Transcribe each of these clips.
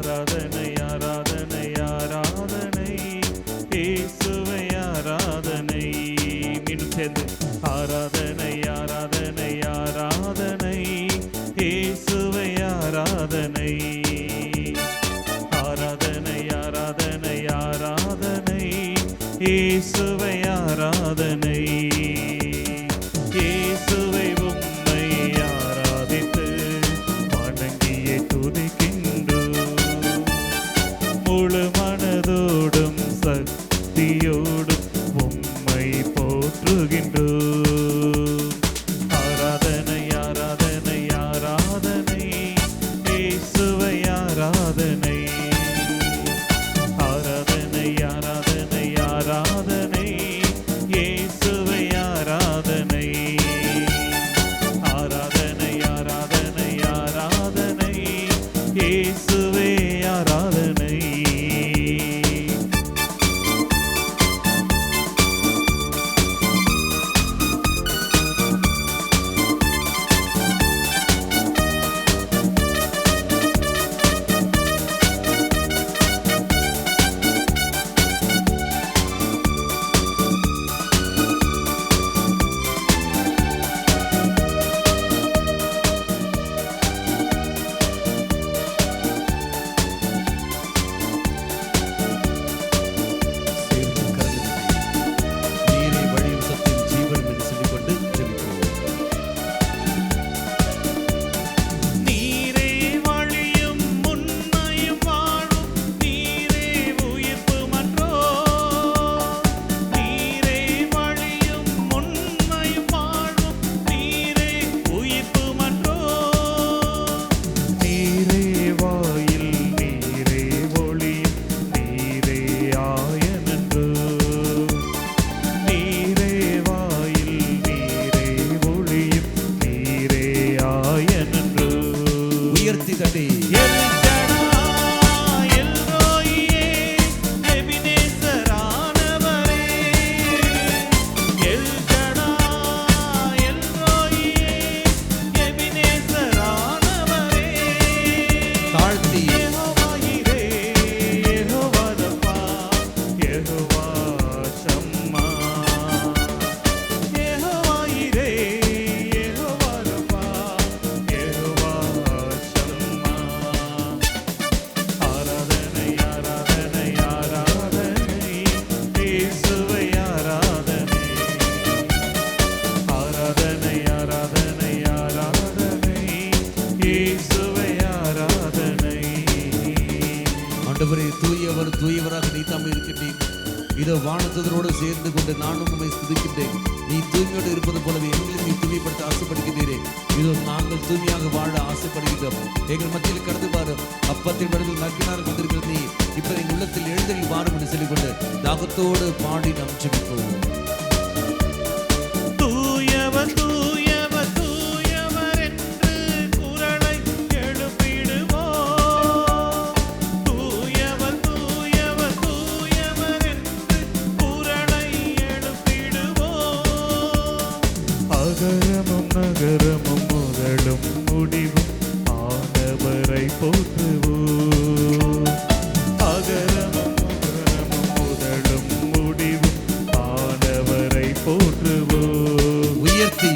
ஆராதனை ஆராதனை ஆராதனை இயேசுவே ஆராதனை. மீண்டும் சேர்ந்து ஆராதனை ஆராதனை ஆராதனை இயேசுவே ஆராதனை. ஆராதனை ஆராதனை ஆராதனை இயேசுவே ஆராதனை. இயேசுவை உம்மை ஆராதித்து வணங்கியே துதிக்கின்றோம். முழு மனதோடும் சக்தியோடும் உம்மை போற்றுகின்றோம். ஆராதனை ஆராதனை ஆராதனை இயேசுவை ஆராதனை. ஆராதனை ஆராதனை ஆராதனை இயேசுவை ஆராதனை. ஆராதனை ஆராதனை ஆராதனை இயேசுவே ஆராதனை. தூயவர் தூயவராக நீ தாமே இருக்கின்றீர். இதோ வானதூதரோடு சேர்ந்து கொண்டு நானும் உம்மை ஸ்துதிக்கின்றேன். நீ தூய்மையோடு இருப்பது போலவே எங்களை நீ தூய்மைப்படுத்த ஆசைப்படுகின்றீரே. இதோ நாங்கள் தூய்மையாக வாழ ஆசைப்படுகின்றோம். எங்கள் மத்தியில் கடந்து வாரும். அப்பத்தின் வடிவில் நற்கினார் வந்திருக்கிற நீ இப்ப எங்கள் உள்ளத்தில் எழுந்தரில் வாரும் என்று சொல்லிக்கொண்டு தாகத்தோடு பாடி நாம் ஜெபிப்போம். தூயவர் தூயவர் தூயவர் என்று குரலை எழுப்பிடுவோம். தூயவர் தூயவர் தூயவர் என்று குரலை எழுப்பிடுவோம். அகரமும் நகரமும் முதலும் முடிவும் ஆண்டவரை போற்றுவோம். அகரமும் நகரமும் முதலும் முடிவும் ஆண்டவரை போற்றுவோம். உயர்த்தி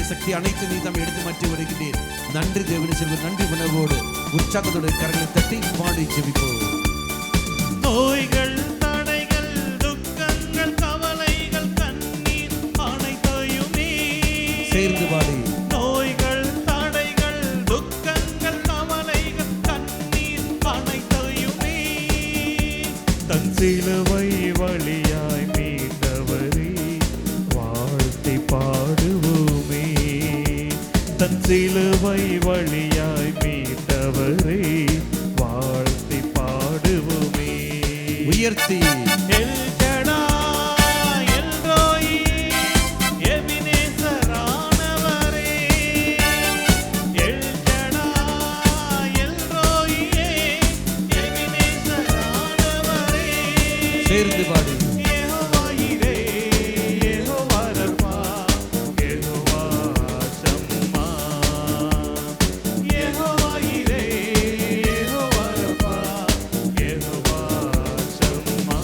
சக்தி அனைத்து நீ தாம் எடுத்து மாற்றி வருகிறீர். நன்றி தேவனே செல்வன். நன்றி உணர்வோடு உற்சாகத்தோடு கரங்களை தட்டி பாடி ஜெபிப்போம். நோய்கள் தடைகள் துக்கங்கள் கவலைகள் கண்ணீர் அனைத்தையுமே சேர்ந்து பாடி. நோய்கள், தடைகள், துக்கங்கள், கவலைகள், கண்ணீர் அனைத்தையுமே தன் சிலுவை வழியாய் மீட்டவரே வாழ்த்தி பாடுவோமே. தன் சிலுவை வழியாய் மீட்டவரே வாழ்த்தி பாடுவோமே. உயர்த்தி எல் ஷடாய், எல் ரோயி, எபினேசரானவரே. எல் ஷடாய், எல் ரோயியே, எபினேசரானவரே. சேர்ந்து பாடி. யெகோவா இரே, யெகோவா ரப்பா, யெகோவா ஷம்மா. யெகோவா இரே, யெகோவா ரப்பா, யெகோவா ஷம்மா.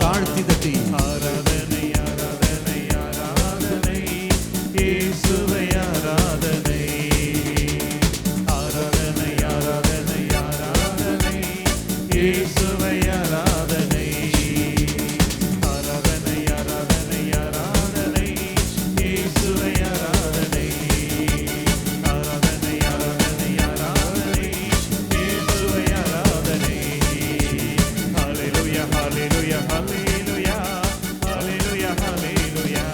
தாழ்த்தி தட்டி ஆராதனை, ஆராதனை, ஆராதனை, இயேசுவே ஆராதனை. ஆராதனை, ஆராதனை, ஆராதனை, இயேசுவே ஆராதனை. ஆராதனை, ஆராதனை, ஆராதனை, இயேசுவே ஆராதனை. ஆராதனை, ஆராதனை, ஆராதனை, இயேசுவே ஆராதனை. ஹல்லேலூயா, ஹல்லேலூயா, ஹல்லேலூயா, ஹல்லேலூயா, ஹல்லேலூயா.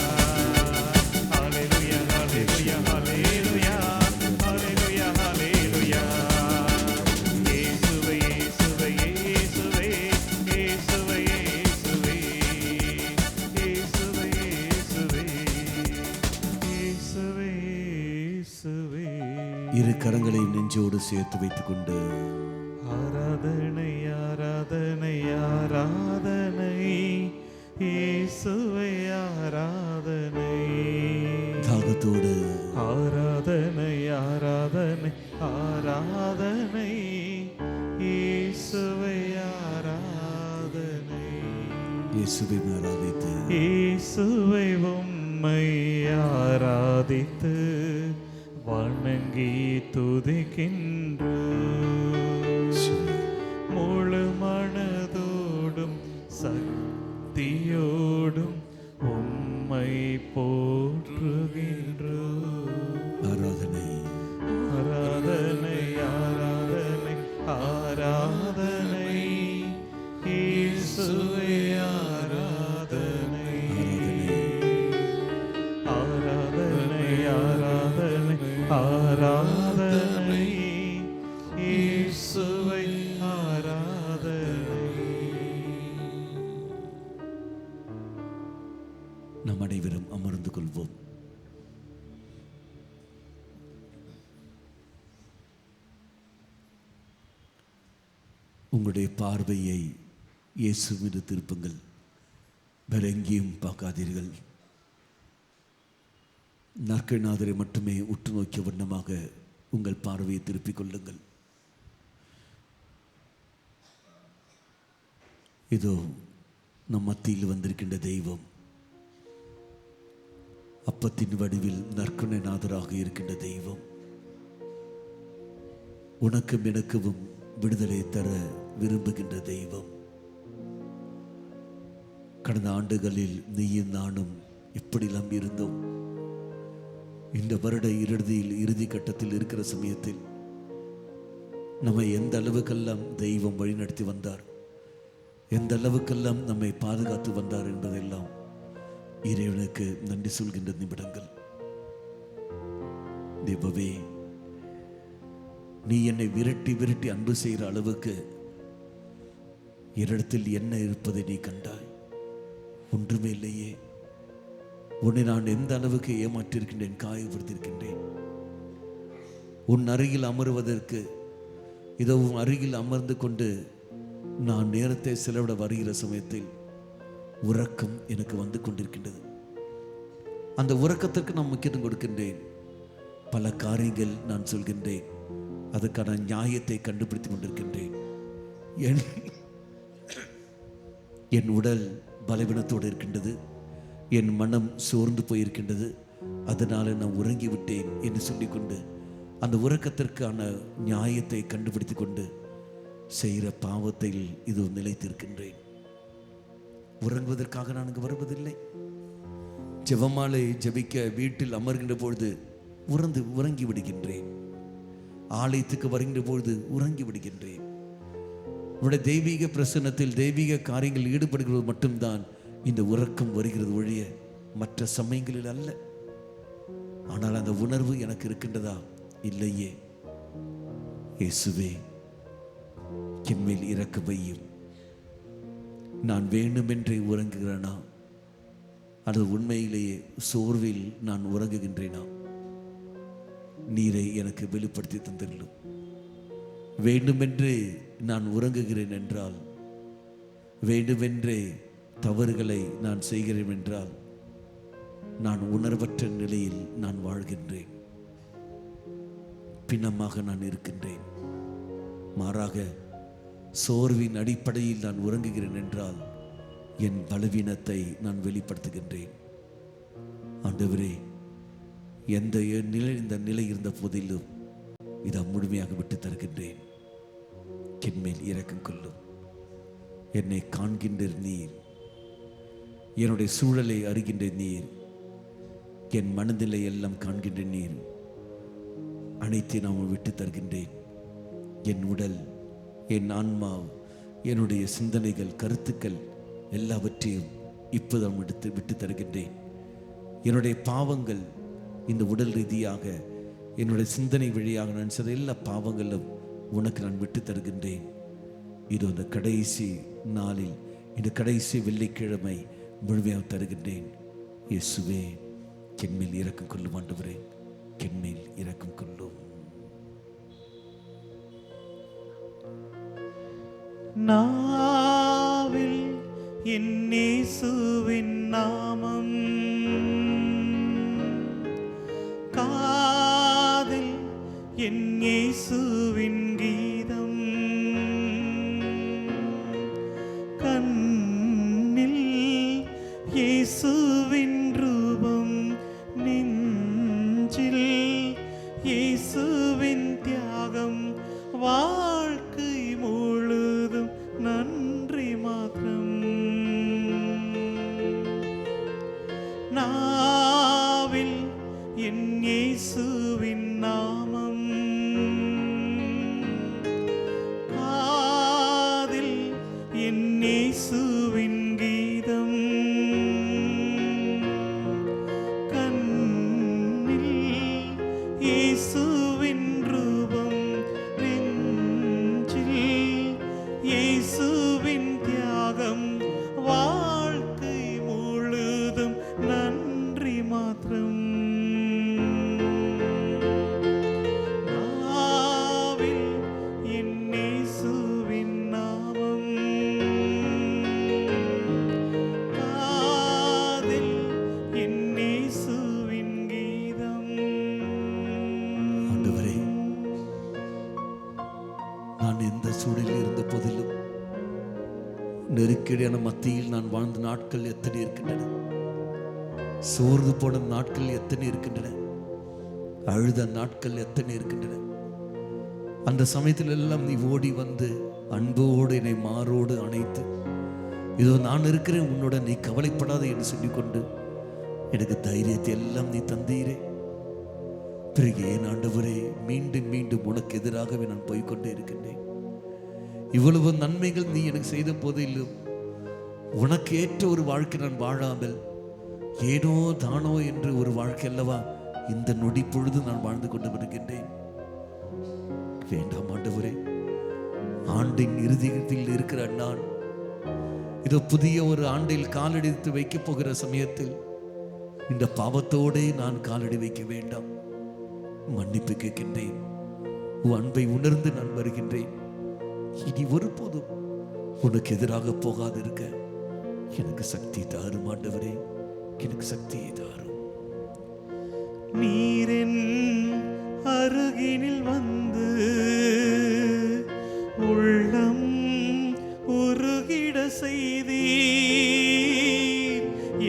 ஹல்லேலூயா, ஹல்லேலூயா, ஹல்லேலூயா, ஹல்லேலூயா, ஹல்லேலூயா. இயேசுவே, இயேசுவே, இயேசுவே, இயேசுவே, இயேசுவே. இயேசுவே, இயேசுவே, இயேசுவே, இயேசுவே. இரு கரங்களையும் நெஞ்சோடு சேர்த்து வைத்துக் கொண்டு ஆராதனை, ஆராதனை, ஆராதனை, இயேசுவே ஆராதனை. தாகத்தோடு ஆராதனை, ஆராதனை, ஆராதனை, இயேசுவே ஆராதனை. இயேசுவை ஆராதித்து இயேசுவை உம்மை ஆராதித்து வணங்கி துதிக்கின்றோம். முழு மனதோடும் சக்தியோடும் உம்மை போற்றுகின்றோம். ஆராதனை ஆராதனை, ஆராதனை, ஆராதனை, இயேசுவே ஆராதனை. ஆராதனை, ஆராதனை, ஆராதனை, இயேசுவை ஆராதனை. நம் அனைவரும் அமர்ந்து கொள்வோம். உங்களுடைய பார்வையை இயேசு மீது திருப்புங்கள். வேற எங்கேயும் பார்க்காதீர்கள். நற்கநாதரை மட்டுமே உற்று நோக்கிய வண்ணமாக உங்கள் பார்வையை திருப்பிக் கொள்ளுங்கள். இதோ நம் மத்தியில் வந்திருக்கின்ற தெய்வம் அப்பத்தின் வடிவில் நற்கநாதராக இருக்கின்ற தெய்வம் உனக்கும் எனக்கும் விடுதலை தர விரும்புகின்ற தெய்வம். கடந்த ஆண்டுகளில் நீயும் நானும் எப்படிலாம் இருந்தோம். இந்த வருட இறுதி கட்டத்தில் இருக்கிற சமயத்தில் நம்மை எந்த அளவுக்கெல்லாம் தெய்வம் வழிநடத்தி வந்தார், எந்த அளவுக்கெல்லாம் நம்மை பாதுகாத்து வந்தார் என்பதெல்லாம் இறைவனுக்கு நன்றி சொல்கின்ற நிமிடங்கள். தெய்வமே, நீ என்னை விரட்டி விரட்டி அன்பு செய்கிற அளவுக்கு என்னிடத்தில் என்ன இருப்பதை நீ கண்டாய். ஒன்றுமே இல்லையே. உன்னை நான் எந்த அளவுக்கு ஏமாற்றிருக்கின்றேன், காயப்படுத்தியிருக்கின்றேன். உன் அருகில் அமருவதற்கு இதோ உன் அருகில் அமர்ந்து கொண்டு நான் நேரத்தை செலவிட வருகிற சமயத்தில் உறக்கம் எனக்கு வந்து கொண்டிருக்கின்றது. அந்த உறக்கத்திற்கு நான் முக்கியத்துவம் கொடுக்கின்றேன். பல காரியங்கள் நான் சொல்கின்றேன், அதுக்கான நியாயத்தை கண்டுபிடித்து கொண்டிருக்கின்றேன். என் உடல் பலவீனத்தோடு இருக்கின்றது, என் மனம் சோர்ந்து போயிருக்கின்றது, அதனால நான் உறங்கிவிட்டேன் என்று சொல்லிக்கொண்டு அந்த உறக்கத்திற்கான நியாயத்தை கண்டுபிடித்து கொண்டு செய்கிற பாவத்தில் இது நிலைத்திருக்கின்றேன். உறங்குவதற்காக நான் இங்கு வருவதில்லை. ஜெபமாலை ஜெபிக்க வீட்டில் அமர்கின்ற பொழுது உறங்கி விடுகின்றேன். ஆலயத்துக்கு வருகின்ற பொழுது உறங்கி விடுகின்றேன். உடைய தெய்வீக பிரசன்னத்தில் தெய்வீக காரியங்கள் ஈடுபடுகிறது மட்டும்தான் இந்த உறக்கம் வருகிறது ஒழிய மற்ற சமயங்களில் அல்ல. ஆனால் அந்த உணர்வு எனக்கு இருக்கின்றதா? இல்லையே. இயேசுவே, என்மேல் இரக்கம் வையும். நான் வேண்டுமென்றே உறங்குகிறேனா அல்லது உண்மையிலேயே சோர்வில் நான் உறங்குகின்றேனா? நீரை எனக்கு வெளிப்படுத்தி தந்துள்ளும். வேண்டுமென்றே நான் உறங்குகிறேன் என்றால், வேண்டுமென்றே தவறுகளை நான் செய்கிறேன் என்றால், நான் உணர்வற்ற நிலையில் நான் வாழ்கின்றேன். பிணமாக நான் இருக்கின்றேன். மாறாக சோர்வின் அடிப்படையில் நான் உறங்குகிறேன் என்றால் என் பலவீனத்தை நான் வெளிப்படுத்துகின்றேன். ஆண்டவரே, இந்த நிலை இருந்த போதிலும் இதை முழுமையாக விட்டு தருகின்றேன். என்மேல் இரக்கம் கொள்ளும். என்னை காண்கின்ற நீர், என்னுடைய சூழலை அறிகின்ற நீர், என் மனநிலை எல்லாம் காண்கின்ற நீர், அனைத்தை நான் விட்டு தருகின்றேன். என் உடல், என் ஆன்மா, என்னுடைய சிந்தனைகள், கருத்துக்கள் எல்லாவற்றையும் இப்போதான் விட்டு தருகின்றேன். என்னுடைய பாவங்கள், இந்த உடல் ரீதியாக என்னுடைய சிந்தனை வழியாக நான் செய்த எல்லா பாவங்களும் உனக்கு நான் விட்டு தருகின்றேன். இது அந்த கடைசி நாளில், இந்த கடைசி வெள்ளிக்கிழமை முழுமையாக தருகின்றேன். இயேசுவே, என்மேல் இரக்கம் கொள்ளும். ஆண்டவரே, என்மேல் இரக்கம் கொள்ளும். நாவில் என் இயேசுவின் நாமம், காதில் என் இயேசுவின் கீதம், கண்ணில் இயேசுவின் ரூபம், நெஞ்சில் இயேசுவின் தியாகம், வாழ்க்கை முழுதும் நன்றி மாத்திரம். நாவில் என் இயேசுவின் நாமம், காதில் என் இயேசுவின் கீதம், கண்ணில் இயேசுவின் ரூபம், நெஞ்சில் இயேசுவின் தியாகம், வாழ்க்கை முழுதும் நன்றி மாத்திரம். நாவில் என் இயேசுவின் நாமம், காதில் என் இயேசுவின் கீதம். ஆண்டவரே, நான் எந்த சூழலில் இருந்த போதிலும் நெருக்கடியான மத்தியில் நான் வாழ்ந்த நாட்கள் எத்தனை இருக்கின்றன. சோர்ந்து போன நாட்கள் எத்தனை இருக்கின்றன. அழுத நாட்கள் எத்தனை இருக்கின்றன. அந்த சமயத்தில் எல்லாம் நீ ஓடி வந்து அன்போடு என்னை மாரோடு அணைத்து, இதோ நான் இருக்கிறேன் உன்னோட, நீ கவலைப்படாத என்று சொல்லிக்கொண்டு எனக்கு தைரியத்தை எல்லாம் நீ தந்தீரே. பிறகு ஏன் ஆண்டவரே, மீண்டும் மீண்டும் உனக்கு எதிராகவே நான் போய்கொண்டே இருக்கின்றேன். இவ்வளவு நன்மைகள் நீ எனக்கு செய்த போதிலும் உனக்கு ஏற்ற ஒரு வாழ்க்கை நான் வாழாமல் ஏனோ தானோ என்று ஒரு வாழ்க்கை அல்லவா இந்த நொடி பொழுது நான் வாழ்ந்து கொண்டு வருகின்றேன். வேண்டாம் ஆண்டவரே, ஆண்டின் இறுதியில் இருக்கிற நான் இதோ புதிய ஒரு ஆண்டில் காலடித்து வைக்கப் போகிற சமயத்தில் இந்த பாவத்தோடே நான் காலடி வைக்க வேண்டாம். மன்னிப்பு கேட்கின்றேன். உன் அன்பை உணர்ந்து நான் வருகின்றேன். இனி ஒருபோதும் உனக்கு எதிராக போகாது இருக்க எனக்கு சக்தி தாரும் ஆண்டவரே, எனக்கு சக்தியை தாரும். நீரின் அருகினில் வந்து உள்ளம் உருகிட செய்தீர்,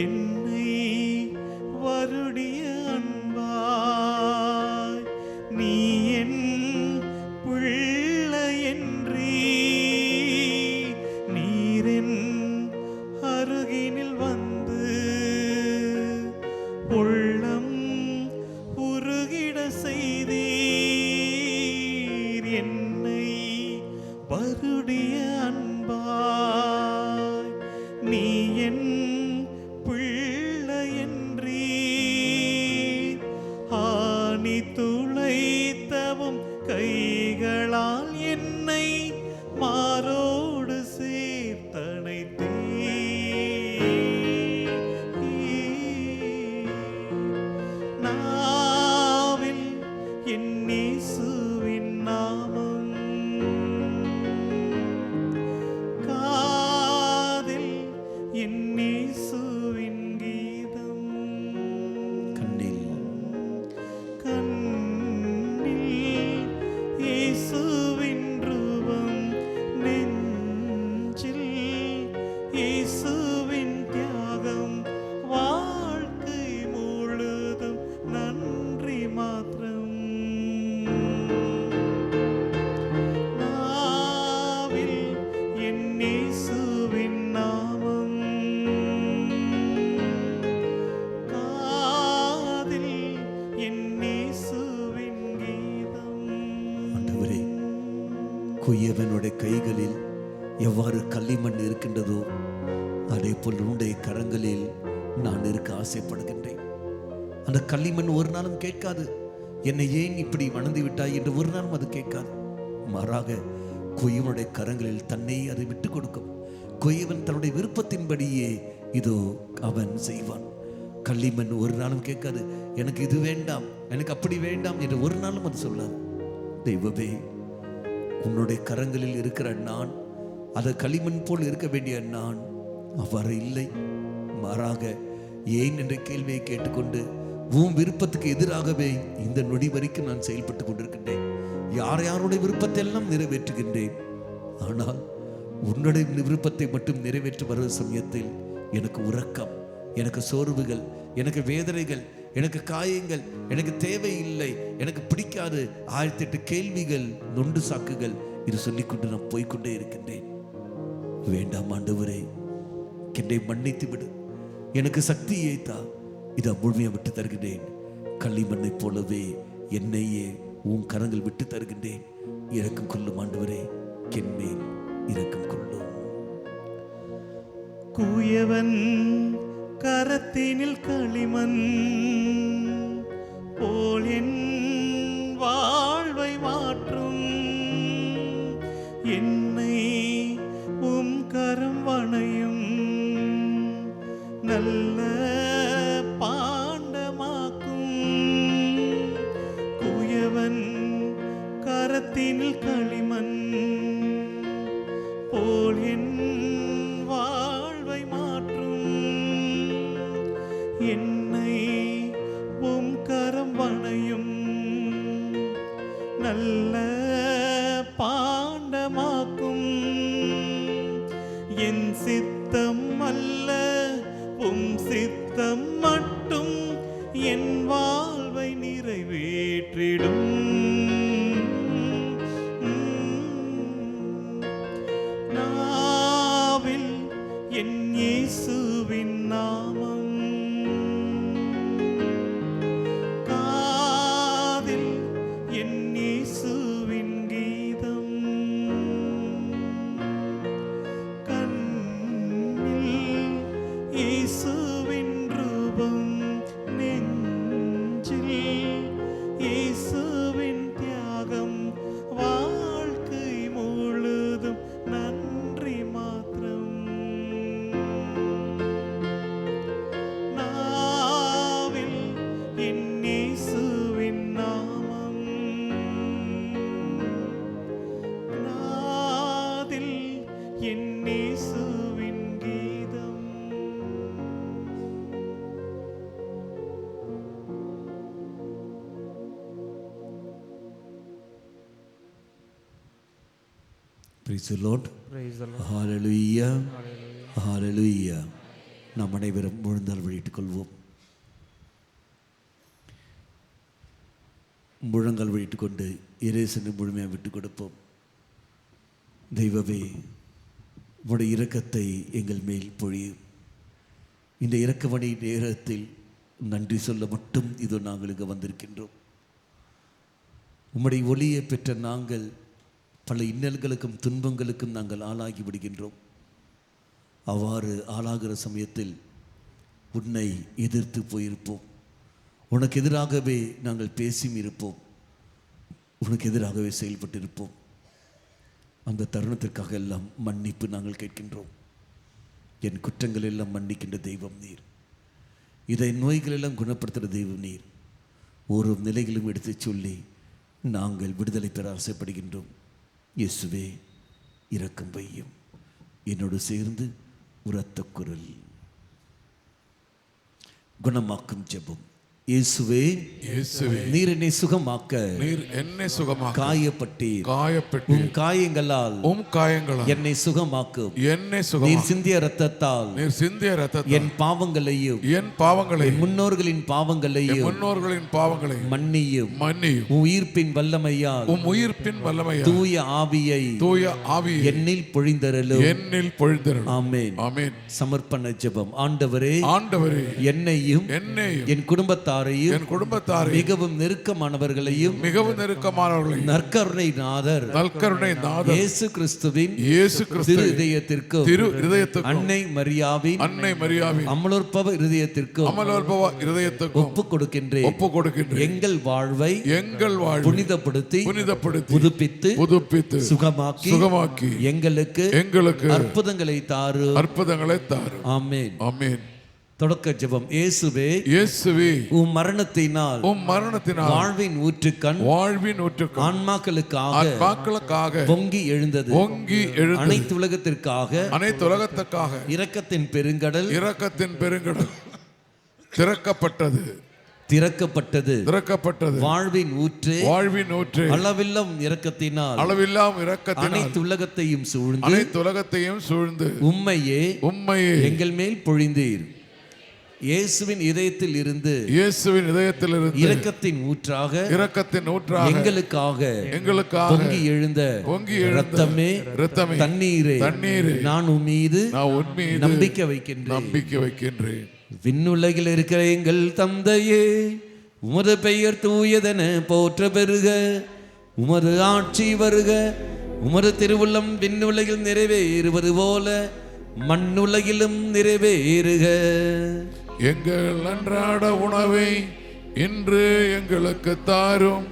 என்னை வருடிய அன்பாய் நீ என் பிள்ளை என்றீ. நீரின் அருகினில் வந்து கைகளால் என்னை மாரோடு சேர்த்தணைத்தே. நாவில் என் இயேசுவின் நாமம், காதில் என் இயேசுவின் கீதம், கண்ணில் இயேசுவின் ரூபம், நெஞ்சில் இயேசுவின் தியாகம், வாழ்க்கை முழுதும் நன்றி மாத்திரம். நாவில் என் இயேசுவின் நாமம், காதில் என் இயேசுவின் கீதம். ஆண்டவரே, குயவனுடைய கைகளில் எவ்வாறு களிமண் இருக்கின்றதோ அதே போல் உன்னுடைய கரங்களில் நான் இருக்க ஆசைப்படுகின்றேன். அந்த களிமண் ஒரு நாளும் கேட்காது, என்னை ஏன் இப்படி வணந்து விட்டாய் என்று ஒரு நாளும் அது கேட்காது. மாறாக குயவனுடைய கரங்களில் தன்னை அதை விட்டு கொடுக்கும். குயவன் தன்னுடைய விருப்பத்தின்படியே இதோ அவன் செய்வான். களிமண் ஒரு நாளும் கேட்காது, எனக்கு இது வேண்டாம், எனக்கு அப்படி வேண்டாம் என்று ஒரு நாளும் அது சொல்லாது. தெய்வமே, உன்னுடைய கரங்களில் இருக்கிற நான், அது களிமண் போல் இருக்க வேண்டிய நான் அவ்வாறு இல்லை. மாறாக ஏன் என்ற கேள்வியை கேட்டுக்கொண்டு உன் விருப்பத்துக்கு எதிராகவே இந்த நொடி வரைக்கும் நான் செயல்பட்டு கொண்டிருக்கின்றேன். யாருடைய விருப்பத்தை எல்லாம் நிறைவேற்றுகின்றேன். ஆனால் உன்னுடைய விருப்பத்தை மட்டும் நிறைவேற்றி வருகிற சமயத்தில் எனக்கு உறக்கம், எனக்கு சோர்வுகள், எனக்கு வேதனைகள், எனக்கு காயங்கள் எனக்கு தேவையில்லை, எனக்கு பிடிக்காது, 1008 கேள்விகள், நொண்டு சாக்குகள், இது சொல்லிக்கொண்டு நான் போய்கொண்டே இருக்கின்றேன். வேண்டாம் ஆண்டவரே, என்னை மன்னித்து விடு, எனக்கு சக்தியை தா, இதை முழுமையை விட்டு தருகின்றேன். களிமண்ணை போலவே என்னையே உன் கரங்கள் விட்டு தருகின்றேன். இரக்கம் கொள்ளும் ஆண்டவரே, என்மேல் இரக்கம் கொள்ளும். குயவன் கரத்தினில் களிமண் போல் என் வாழ்வை மாற்றும். என்னை உம் கரம் வணையும் நல்ல பாண்டமாக்கும். குயவன் கரத்தினில் களிமண் போல் என் வாழ்வை மாற்றும். என்னை உம் கரம் வணையும் நல்ல பாண்டமாக்கும். என் சித்தம் அல்ல உம் சித்தம் மட்டும் என் வாழ்வை நிறைவேற்றிடும். நாவில் என் இயேசுவின் நாமம், காதில் என் இயேசுவின் கீதம், கண்ணில் இயேசுவின் ரூபம், நெஞ்சில் இயேசுவின் தியாகம், வாழ்க்கை முழுதும் நன்றி மாத்திரம். நாவில் என் இயேசுவின் நாமம், காதில் என் இயேசுவின் கீதம். Praise the Lord. Praise the Lord. Hallelujah. Hallelujah. Hallelujah. நாம் அனைவரும் முழந்தால் வழியிட்டுக் கொள்வோம். முழங்கால் வழியிட்டு கொண்டு இயேசுவை முழுமையாக விட்டுக் கொடுப்போம். தெய்வமே, உம்முடைய இரக்கத்தை எங்கள் மேல் பொழியும். இந்த இரக்கமணி நேரத்தில் நன்றி சொல்ல மட்டும் இதோ நாங்கள் இங்கு வந்திருக்கின்றோம். உம்முடைய ஒளியை பெற்ற நாங்கள் பல இன்னல்களுக்கும் துன்பங்களுக்கும் நாங்கள் ஆளாகி விடுகின்றோம். அவ்வாறு ஆளாகிற சமயத்தில் உன்னை எதிர்த்து போயிருப்போம், உனக்கு எதிராகவே நாங்கள் பேசியும் இருப்போம். உனக்கு எதிராகவே செயல்பட்டிருப்போம். அந்த தருணத்திற்காக எல்லாம் மன்னிப்பு நாங்கள் கேட்கின்றோம். என் குற்றங்கள் எல்லாம் மன்னிக்கின்ற தெய்வம் நீர். இதை நோய்கள் எல்லாம் குணப்படுத்துகிற தெய்வம் நீர். ஒரு நிலைகளும் எடுத்து சொல்லி நாங்கள் விடுதலை பெற ஆசைப்படுகின்றோம். இயேசுவே இரக்கம் வையும். என்னோடு சேர்ந்து உரத்த குரல் குணமாக்கும் ஜெபம். இயேசுவே, இயேசுவே, நீர் என்னை சுகமாக்க, நீர் என்னை சுகமாக்க காயப்பட்டீர். உம் காயங்களால் என்னை சுகமாக்கும். என்னை நீர் சிந்திய இரத்தத்தால் என் பாவங்களையும் என் முன்னோர்களின் பாவங்களையும் மன்னியும். உயிர்ப்பின் வல்லமையால் தூய ஆவியை என்னில் பொழிந்தருளும். ஆமென். சமர்ப்பண ஜெபம். ஆண்டவரே, என்னையும் என் குடும்பத்தாரையும் மிகவும் நெருக்கமானவர்களையும் நற்கருணை நாதர் இயேசு கிறிஸ்துவின் திரு இதயத்திற்கும் அன்னை மரியாவின் அமலோற்பவ இதயத்திற்கும் ஒப்புக் கொடுக்கின்றேன். எங்கள் வாழ்வை புனிதப்படுத்தி புதுப்பித்து சுகமாக்கி எங்களுக்கு அற்புதங்களை தாரும். ஆமென். தொடக்க ஜெபம். இயேசுவே, உம் மரணத்தினால் வாழ்வின் ஊற்றுக்கண் ஆன்மாக்களுக்காக பொங்கி எழுந்தது. அனைத்து உலகத்திற்காக இரக்கத்தின் பெருங்கடல் திறக்கப்பட்டது. வாழ்வின் ஊற்று அளவில்லாம் இரக்கத்தினால் அனைத்து உலகத்தையும் சூழ்ந்து உம்மையே எங்கள் மேல் பொழிந்தீர். இயேசுவின் இதயத்தில் இருந்து இரக்கத்தின் ஊற்றாக எங்களுக்காக பொங்கி எழுந்த இரத்தமே தண்ணீரே, நான் உன் மீது நம்பிக்கை வைக்கின்றேன். விண்ணுலகில் இருக்கிற எங்கள் தந்தையே, உமது பெயர் தூயதென போற்ற பெறுக. உமது ஆட்சி வருக. உமது திருவுள்ளம் விண்ணுலகில் நிறைவேறுவது போல மண்ணுலகிலும் நிறைவேறுக. எங்கள் அன்றாட உணவை இன்று எங்களுக்கு தாரும்.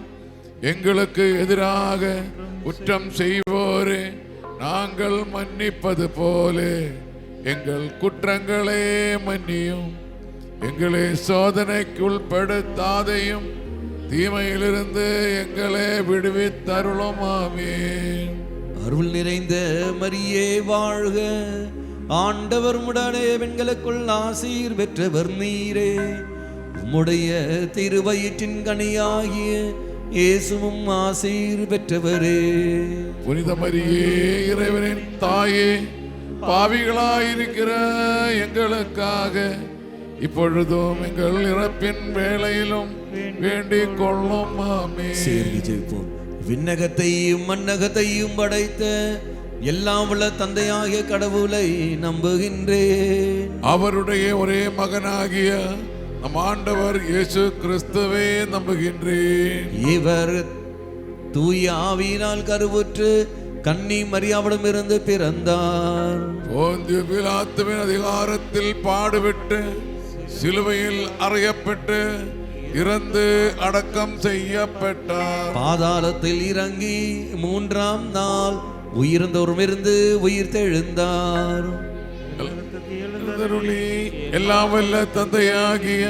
எங்களுக்கு எதிராக குற்றம் செய்வோரே நாங்கள் மன்னிப்பது போல எங்கள் குற்றங்களே மன்னியும். எங்களை சோதனைக்கு உட்படுத்தாதையும் தீமையிலிருந்து எங்களை விடுவித்தருளும். ஆமென். அருள் நிறைந்த மரியே வாழ்க. ஆண்டவர் உம்முடனே பெண்களுக்குள் ஆசீர் பெற்றவர் நீரே. உம்முடைய திருவயிற்றின் கனியாகிய இயேசுவும் ஆசீர் பெற்றவரே. புனித மரியே, இறைவனின் தாயே, பாவிகளாயிருக்கிற எங்களுக்காக இப்பொழுதும் எங்கள் இறப்பின் வேளையிலும் வேண்டிக் கொள்ளும். ஆமென். சேர்ந்து ஜெபிப்போம். விண்ணகத்தையும் மண்ணகத்தையும் படைத்த எல்லாம் உள்ள தந்தையாகிய கடவுளை நம்புகின்றேன். அவருடைய ஒரே மகனாகிய நம் ஆண்டவர் இயேசு கிறிஸ்துவே நம்புகின்றேன். இவர் தூய ஆவியினால் கருவுற்று கன்னி மரியாவிடம் இருந்து பிறந்தார். போந்திய பிலாத்துவின் அதிகாரத்தில் பாடுபட்டு சிலுவையில் அறையப்பட்டு இறந்து அடக்கம் செய்யப்பட்டார். பாதாளத்தில் இறங்கி மூன்றாம் நாள் உயிர்ந்தோருமிருந்து உயிர் தெழுந்தார். எல்லாம் வல்ல தந்தையாகிய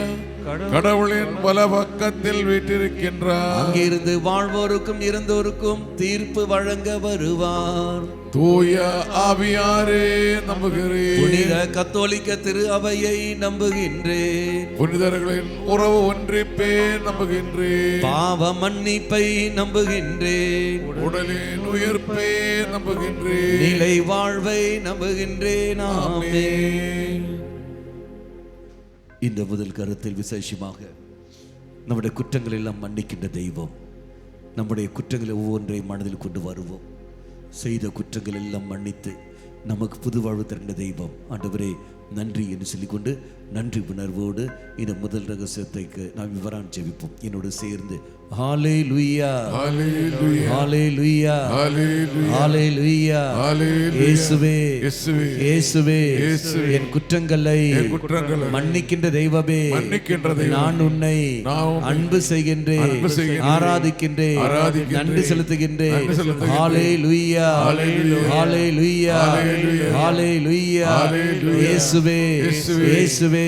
கடவுளின் வலப்பக்கத்தில் வீற்றிருக்கின்றார். அங்கிருந்து வாழ்வோருக்கும் இறந்தோருக்கும் தீர்ப்பு வழங்க வருவார். தூய ஆவியாரே நம்புகிறேன். புனித கத்தோலிக்க திரு அவையை நம்புகின்றேன். புனிதர்களின் உறவு ஒன்றிப்பே நம்புகின்றேன். பாவ மன்னிப்பை நம்புகின்றேன். உடலின் உயிர்ப்பே நம்புகின்றேன். நிலை வாழ்வை நம்புகின்றேன். ஆமென். இந்த முதல் கருத்தில் விசேஷமாக நம்முடைய குற்றங்கள் எல்லாம் மன்னிக்கின்ற தெய்வம். நம்முடைய குற்றங்களை ஒவ்வொன்றையும் மனதில் கொண்டு வருவோம். செய்த குற்றங்கள் எல்லாம் மன்னித்து நமக்கு புது வாழ்வு தருகின்ற தெய்வம். ஆண்டவரே நன்றி என்று சொல்லிக்கொண்டு நன்றி உணர்வோடு இந்த முதல் ரகசியத்தைக்கு நாம் விவரம் ஜெபிப்போம். என்னோடு சேர்ந்து ஹalleluya ஹalleluya ஹalleluya ஹalleluya ஹalleluya ஹalleluya இயேசுவே இயேசுவே இயேசுவே இயேசுவே என் குற்றங்களை குற்றங்களை மன்னிக்கின்ற தெய்வமே மன்னிக்கின்ற தெய்வமே நான் உன்னை அன்பு செய்கின்றேன் ஆராதிக்கின்றேன் நன்றி செலுத்துகின்றேன் ஹalleluya ஹalleluya ஹalleluya இயேசுவே இயேசுவே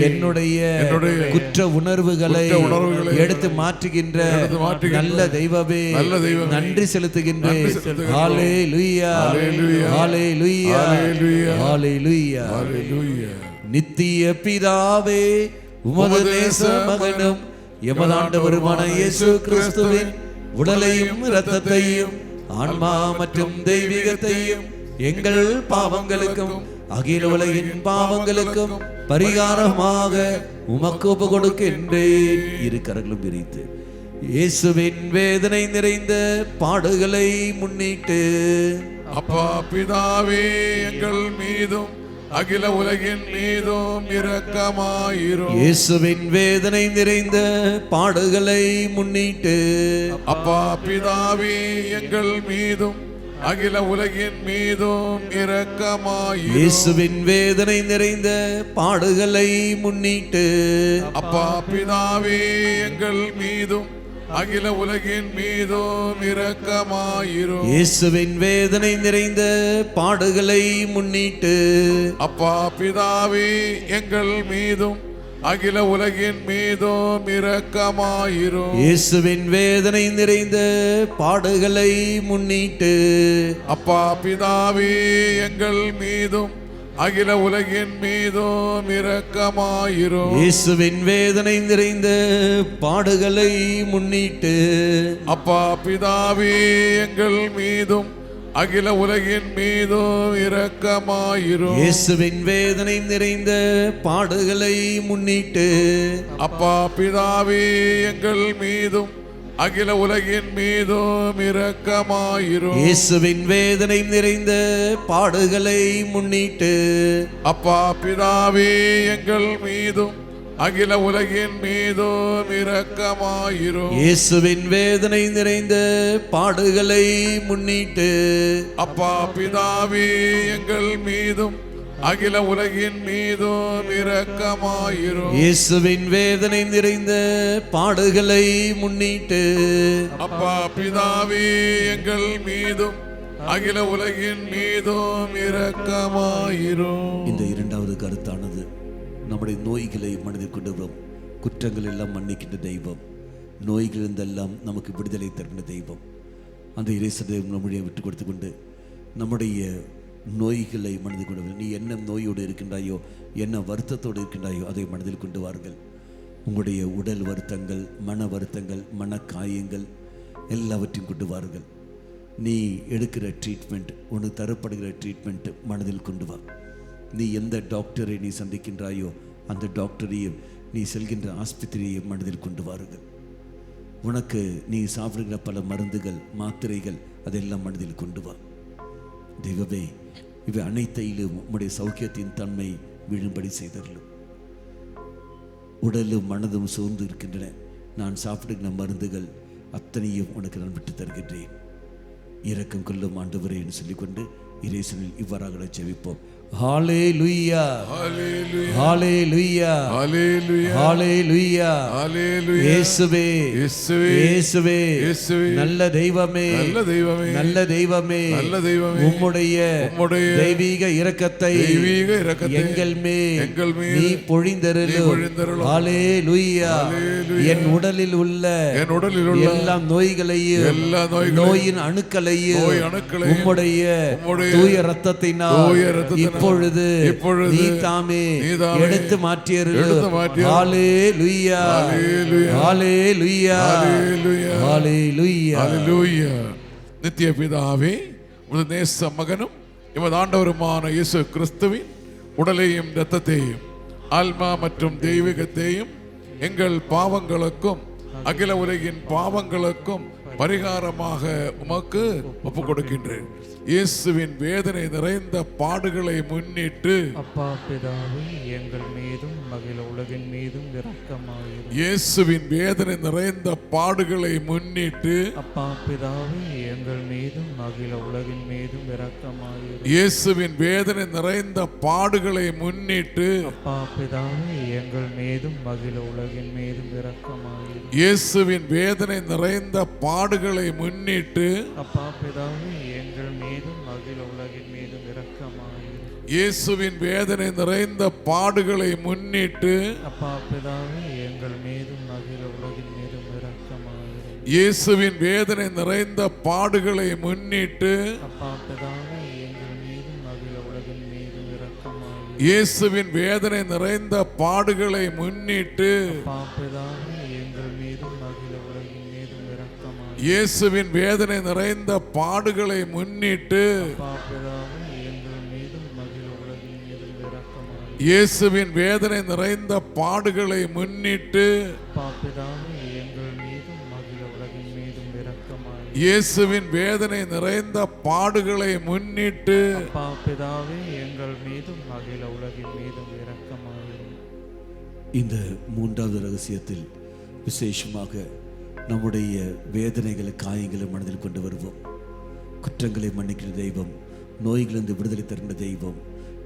என்னுடைய குற்ற உணர்வுகளை எடுத்து மாற்றுகின்ற நல்ல தெய்வமே நன்றி செலுத்துகின்றேன் ஹalleluya ஹalleluya ஹalleluya ஹalleluya நித்திய பிதாவே உமது நேச மகனும் எமதாண்டவருமான இயேசு கிறிஸ்துவின் உடலையும் இரத்தத்தையும் ஆன்மா மற்றும் தெய்வீகத்தையும் எங்கள் பாவங்களுக்கும் அகில உலகின் பாவங்களுக்கும் பரிகாரமாக உமக்கு ஒப்பு கொடுக்கின்றேன். இரு கரங்களும் விரித்து இயேசுவின் வேதனை நிறைந்த பாடுகளை முன்னிட்டு அப்பா பிதாவே எங்கள் மீதும் அகில உலகின் மீதும் இரக்கமாயிரும். இயேசுவின் வேதனை நிறைந்த பாடுகளை முன்னிட்டு அப்பா பிதாவே எங்கள் மீதும் அகில உலகின் மீதும் இரக்கமாயிரும். இயேசுவின் வேதனை நிறைந்த பாடுகளை முன்னிட்டு அப்பா பிதாவே எங்கள் மீதும் அகில உலகின் மீதும் இரக்கமாயிரும். இயேசுவின் வேதனை நிறைந்த பாடுகளை முன்னிட்டு அப்பா பிதாவே எங்கள் மீதும் அகில உலகின் மீதும் இரக்கமாயிரும். இயேசுவின் வேதனை நிறைந்த பாடுகளை முன்னிட்டு அப்பா பிதாவே எங்கள் மீதும் அகில உலகின் மீதும் இரக்கமாயிரும். இயேசுவின் வேதனை நிறைந்த பாடுகளை முன்னிட்டு அப்பா பிதாவே எங்கள் மீதும் அகில உலகின் மீதும் இரக்கமாயிரும். இயேசுவின் வேதனை நிறைந்த பாடுகளை முன்னிட்டு அப்பா பிதாவே எங்கள் மீதும் அகில உலகின் மீதும் இரக்கமாயிரும். இயேசுவின் வேதனை நிறைந்த பாடுகளை முன்னிட்டு அப்பா பிதாவே எங்கள் மீதும் அகில உலகின் மீதும் இரக்கமாயிரும். இயேசுவின் வேதனை நிறைந்த பாடுகளை முன்னிட்டு அப்பா பிதாவே எங்கள் மீதும் அகில உலகின் மீதும் இரக்கமாயிரும். இயேசுவின் வேதனை நிறைந்த பாடுகளை முன்னிட்டு அப்பா பிதாவே எங்கள் மீதும் அகில உலகின் மீதும் இரக்கமாயிரும். இந்த இரண்டாவது கருத்தானது நம்முடைய நோய்களை மனதில் கொண்டு வரும். குற்றங்கள் எல்லாம் மன்னிக்கின்ற தெய்வம், நோய்கள் இருந்தெல்லாம் நமக்கு விடுதலை தருகின்ற தெய்வம். அந்த இயேசு தெய்வம் நம்முடைய விட்டு கொடுத்து கொண்டு நம்முடைய நோய்களை மனதில் கொண்டு வரும். நீ என்ன நோயோடு இருக்கின்றாயோ, என்ன வருத்தத்தோடு இருக்கின்றாயோ அதை மனதில் கொண்டு வாருங்கள். உங்களுடைய உடல் வருத்தங்கள், மன வருத்தங்கள், மன காயங்கள் எல்லாவற்றையும் கொண்டு வாருங்கள். நீ எடுக்கிற ட்ரீட்மெண்ட், உனக்கு தரப்படுகிற ட்ரீட்மெண்ட் மனதில் கொண்டு வா. நீ எந்த டாக்டரை நீ சந்திக்கின்றாயோ அந்த டாக்டரையும், நீ செல்கின்ற ஆஸ்பத்திரியையும் மனதில் கொண்டு வாருங்கள். உனக்கு நீ சாப்பிடுகிற பல மருந்துகள், மாத்திரைகள் அதெல்லாம் மனதில் கொண்டு வா. தெய்வமே, இவை அனைத்தையிலும் உம்முடைய சௌக்கியத்தின் தன்மை விழும்படி செய்தரலும். உடலும் மனதும் சோர்ந்து இருக்கின்றன. நான் சாப்பிடுகிற மருந்துகள் அத்தனையும் உனக்கு நான் விட்டு தருகின்றேன். இரக்கம் கொள்ளும் ஆண்டவரே என்று சொல்லிக்கொண்டு இயேசுவில் இவ்வாறாக ஜெபிப்போம். ஹalleluya ஹalleluya ஹalleluya ஹalleluya ஹalleluya ஹalleluya. இயேசுவே இயேசுவே இயேசுவே இயேசுவே நல்ல தெய்வமே நல்ல தெய்வமே நல்ல தெய்வமே நல்ல தெய்வமே உம்முடைய தெய்வீக இரக்கத்தை எங்கள் மேல் நீ பொழிந்தருளும். ஹalleluya. என் உடலில் உள்ள எல்லா நோய்களையும் நோயின் அணுக்களையும் உம்முடைய தூய இரத்தத்தினால் இப்பொழுது நீ தாமே எடுத்து மாற்றியருளும். ஹalleluya ஹalleluya ஹalleluya ஹalleluya. நித்திய பிதாவே, உமது நேச மகனும் எமது ஆண்டவருமான இயேசு கிறிஸ்துவின் உடலையும் இரத்தத்தையும் ஆன்மா மற்றும் தெய்வீகத்தையும் எங்கள் பாவங்களுக்கும் அகில உலகின் பாவங்களுக்கும் பரிகாரமாக உமக்கு ஒப்பு கொடுக்கின்றேன். இயேசுவின் வேதனை நிறைந்த பாடுகளை முன்னிட்டு அப்பா பிதாவே எங்கள் மீதும் அகில உலகின் மீதும் இரக்கமாயிரும். இயேசுவின் வேதனை நிறைந்த பாடுகளை முன்னிட்டு அப்பா பிதாவே எங்கள் மீதும் அகில உலகின் மீதும் இரக்கமாயிரும். இயேசுவின் வேதனை நிறைந்த பாடுகளை முன்னிட்டு அப்பா பிதாவே எங்கள் மீதும் அகில உலகின் மீதும் இரக்கமாயிரும். இயேசுவின் வேதனை நிறைந்த பாடுகளை முன்னிட்டு அப்பா பிதாவே எங்கள் மீதும் அகில உலகின் மீதும் இரக்கமாயிரும். இயேசுவின் வேதனை நிறைந்த பாடுகளை முன்னிட்டு அப்பா பிதாவே எங்கள் மீதும் அகில உலகின் மீதும் இரக்கமாயிரும். இயேசுவின் வேதனை நிறைந்த பாடுகளை முன்னிட்டு அப்பா பிதாவே எங்கள் மீதும் அகில உலகின் மீதும் இரக்கமாயிரும். இயேசுவின் வேதனை நிறைந்த பாடுகளை முன்னிட்டு அப்பா பிதாவே எங்கள் மீதும் அகில உலகின் மீதும் இரக்கமாயிரும். இயேசுவின் வேதனை நிறைந்த பாடுகளை முன்னிட்டு அப்பா பிதாவே எங்கள் மீதும் அகில உலகின் மீதும் இரக்கமாயிரும். இயேசுவின் வேதனை நிறைந்த பாடுகளை முன்னிட்டு அப்பா பிதாவே எங்கள் மீதும் அகில உலகின் மீதும் இரக்கமாயிரும். இயேசுவின் வேதனை நிறைந்த பாடுகளை முன்னிட்டு அப்பா பிதாவே எங்கள் மீதும் அகில உலகின் மீதும் இரக்கமாயிரும். இந்த மூன்றாவது ரகசியத்தில் விசேஷமாக நம்முடைய வேதனைகளை காயங்களை மனதில் கொண்டு வருவோம். குற்றங்களை மன்னிக்கிற தெய்வம், நோய்களிலிருந்து விடுதலை தருகின்ற தெய்வம்,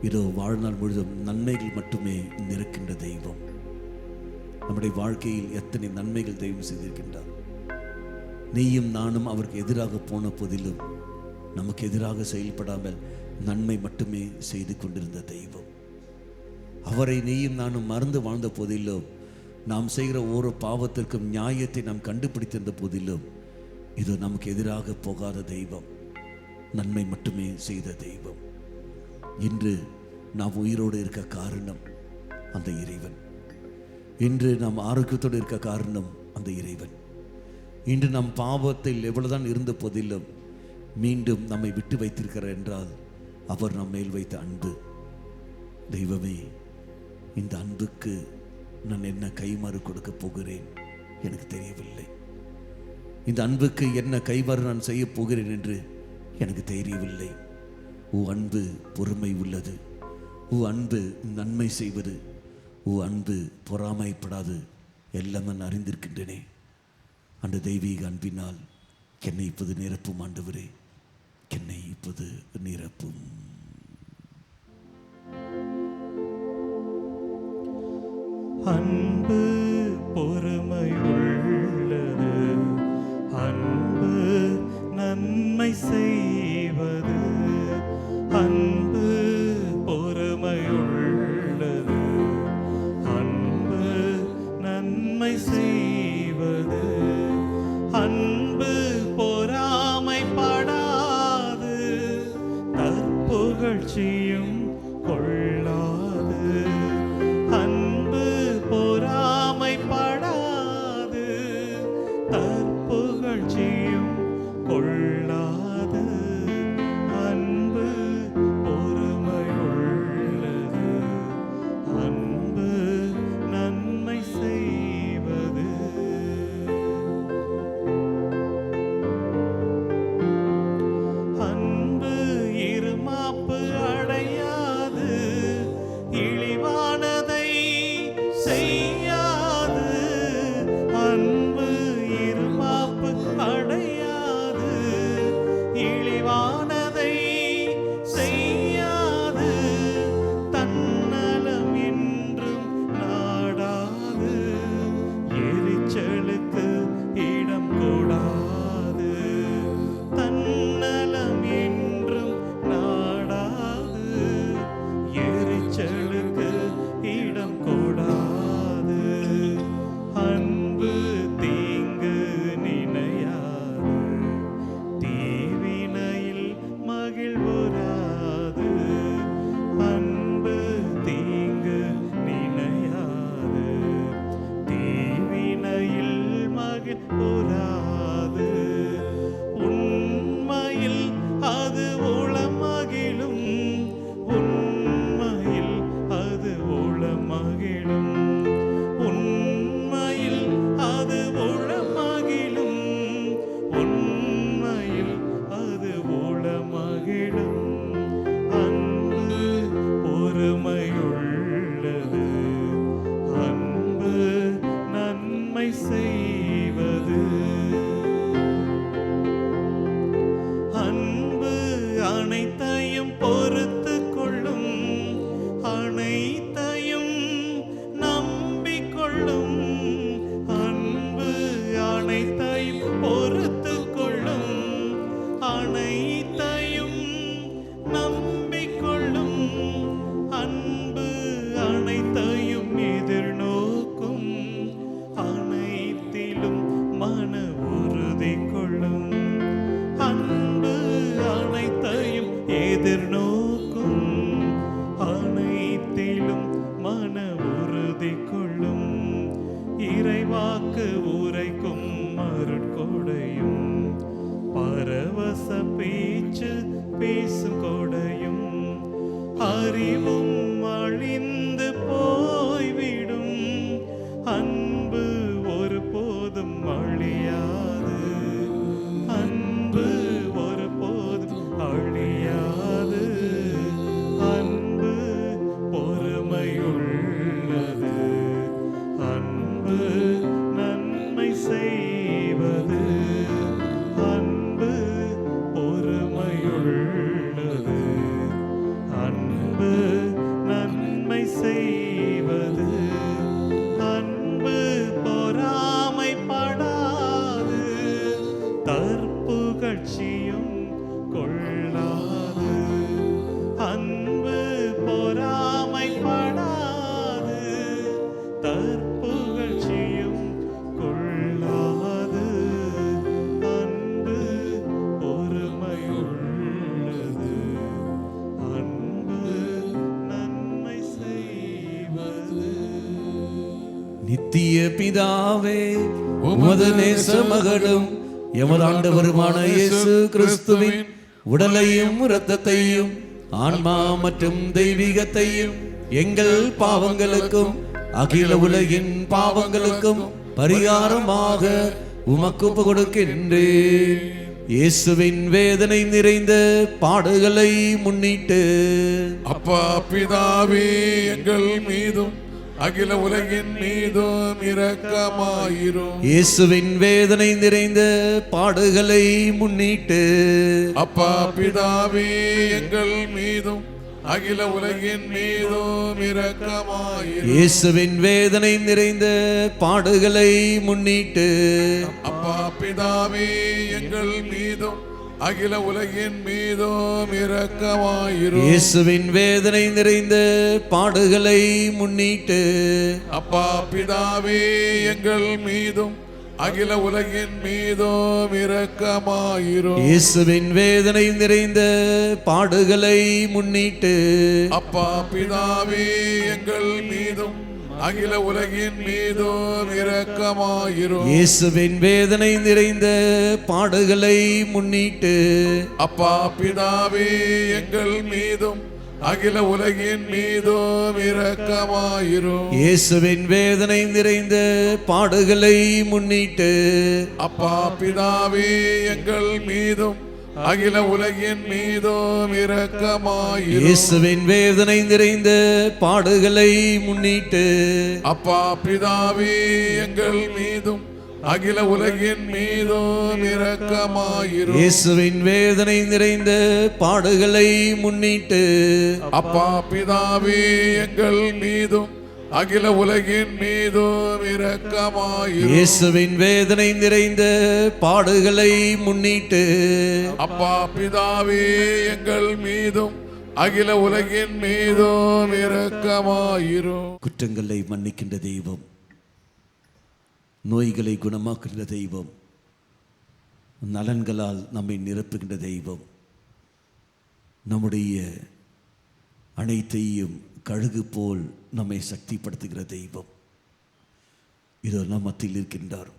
இதோ வாழ்நாள் முழுதும் நன்மைகள் மட்டுமே நிற்கின்ற தெய்வம். நம்முடைய வாழ்க்கையில் எத்தனை நன்மைகள் தெய்வம் செய்திருக்கின்றார். நீயும் நானும் அவருக்கு எதிராக போன போதிலும் நமக்கு எதிராக செயல்படாமல் நன்மை மட்டுமே செய்து கொண்டிருந்த தெய்வம். அவரை நீயும் நானும் மறந்து வாழ்ந்த போதிலும், நாம் செய்கிற ஒவ்வொரு பாவத்திற்கும் நியாயத்தை நாம் கண்டுபிடித்திருந்த போதிலும், இது நமக்கு எதிராக போகாத தெய்வம், நன்மை மட்டுமே செய்த தெய்வம். இன்று நாம் உயிரோடு இருக்க காரணம் அந்த இறைவன். இன்று நாம் ஆரோக்கியத்தோடு இருக்க காரணம் அந்த இறைவன். இன்று நம் பாவத்தில் எவ்வளவுதான் இருந்த போதிலும் மீண்டும் நம்மை விட்டு வைத்திருக்கிறார் என்றால் அவர் நம் மேல் வைத்த அன்பு. தெய்வமே, இந்த அன்புக்கு நான் என்ன கைமாறு கொடுக்க போகிறேன் எனக்கு தெரியவில்லை. இந்த அன்புக்கு என்ன கைமாறு நான் செய்ய போகிறேன் என்று எனக்கு தெரியவில்லை. அன்பு பொறுமை உள்ளது, அன்பு நன்மை செய்வது, அன்பு பொறாமைப்படாது, எல்லாம் நான் அறிந்திருக்கின்றனே. அந்த தெய்வீக அன்பினால் என்னை இப்போது நிரப்பும் ஆண்டவரே, என்னை இப்போது நிரப்பும். அன்பு பொறுமையுள்ளது, அன்பு நன்மை செய்வது. அன்பு பொறுமையுள்ளது, அன்பு நன்மை செய்வது. அன்பு பொறாமைப்படாது, தற்புகழ்ச்சியும் கொள்ளாது. அன்பு பொறா மன உறுதி கொள்ளும். அன்பு அனைத்தையும் எதிர்நோக்கும், அனைத்திலும் மன உறுதி கொள்ளும். இறைவாக்கு உரைக்கும் அருட்கொடையும், பரவச பேச்சு பேசும் கொடையும், அறிவும் அழிந்து போய்விடும். அன்பு ஒருபோதும் அழியாது, அன்பு ஒருபோதும் அழியாது. அன்பு பொறுமையுள்ளது, அன்பு நன்மை செய்வது. அன்பு பொறுமையுள்ளது, அன்பு நன்மை செய்வது. அன்பு பொறாமைப்படாது, தற்புகழ்ச்சியும் கொள்ளாது. அன்பு பொறாமைப்படாது, தற்புகழ்ச்சியும் கொள்ளாது. அன்பு பொறுமையுள்ளது, அன்பு நன்மை செய்வது. நித்திய பிதாவே, உமது நேச மகனும் எமது ஆண்டவருமான இயேசு கிறிஸ்துவின் உடலையும் இரத்தத்தையும் ஆன்மா மற்றும் தெய்வீகத்தையும் எங்கள் பாவங்களுக்கும் அகில உலகின் பாவங்களுக்கும் பரிகாரமாக உமக்கு ஒப்புக் கொடுக்கின்றேன். இயேசுவின் வேதனை நிறைந்த பாடுகளை முன்னிட்டு, அப்பா பிதாவே, எங்கள் மீதும் அகில உலகின் மீதும் இரக்கமாயிரும். இயேசுவின் வேதனை நிறைந்த பாடுகளை முன்னிட்டு, அப்பா பிதாவே, எங்கள் மீதும் அகில உலகின் மீதும் இரக்கமாயிரும். இயேசுவின் வேதனை நிறைந்த பாடுகளை முன்னிட்டு, அப்பா பிதாவே, எங்கள் மீதும் அகில உலகின் மீதும் இரக்கமாயிரும். இயேசுவின் வேதனை நிறைந்த பாடுகளை முன்னிட்டு, அப்பா பிதாவே, எங்கள் மீதும் அகில உலகின் மீதும் இரக்கமாயிரும். இயேசுவின் வேதனை நிறைந்த பாடுகளை முன்னிட்டு, அப்பா பிதாவே, எங்கள் மீதும் அகில உலகின் மீதும் இரக்கமாயிரும். இயேசுவின் வேதனை நிறைந்த பாடுகளை முன்னிட்டு, அப்பா பிதாவே, எங்கள் மீதும் அகில உலகின் மீதும் இரக்கமாயிரும். இயேசுவின் வேதனை நிறைந்த பாடுகளை முன்னிட்டு, அப்பா பிதாவே, எங்கள் மீதும் அகில உலகின் மீதும் இரக்கமாயிரும். இயேசுவின் வேதனை நிறைந்த பாடுகளை முன்னிட்டு, அப்பா பிதாவே, எங்கள் மீதும் அகில உலகின் மீதும் இரக்கமாயிரும். இயேசுவின் வேதனை நிறைந்த பாடுகளை முன்னிட்டு, அப்பா பிதாவே, எங்கள் மீதும் அகில உலகின் மீதும் இரக்கமாயிரும். இயேசுவின் வேதனை நிறைந்த பாடுகளை முன்னிட்டு, அப்பா பிதாவே, எங்கள் மீதும் அகில உலகின் மீதும் இரக்கமாயிரும். குற்றங்களை மன்னிக்கின்ற தெய்வம், நோய்களை குணமாக்குகின்ற தெய்வம், நலன்களால் நம்மை நிரப்புகின்ற தெய்வம், நம்முடைய அனைத்தையும் கழுகு போல் நம்மை சக்திப்படுத்துகிற தெய்வம் இதோ நம் மத்தியில் இருக்கின்றார்.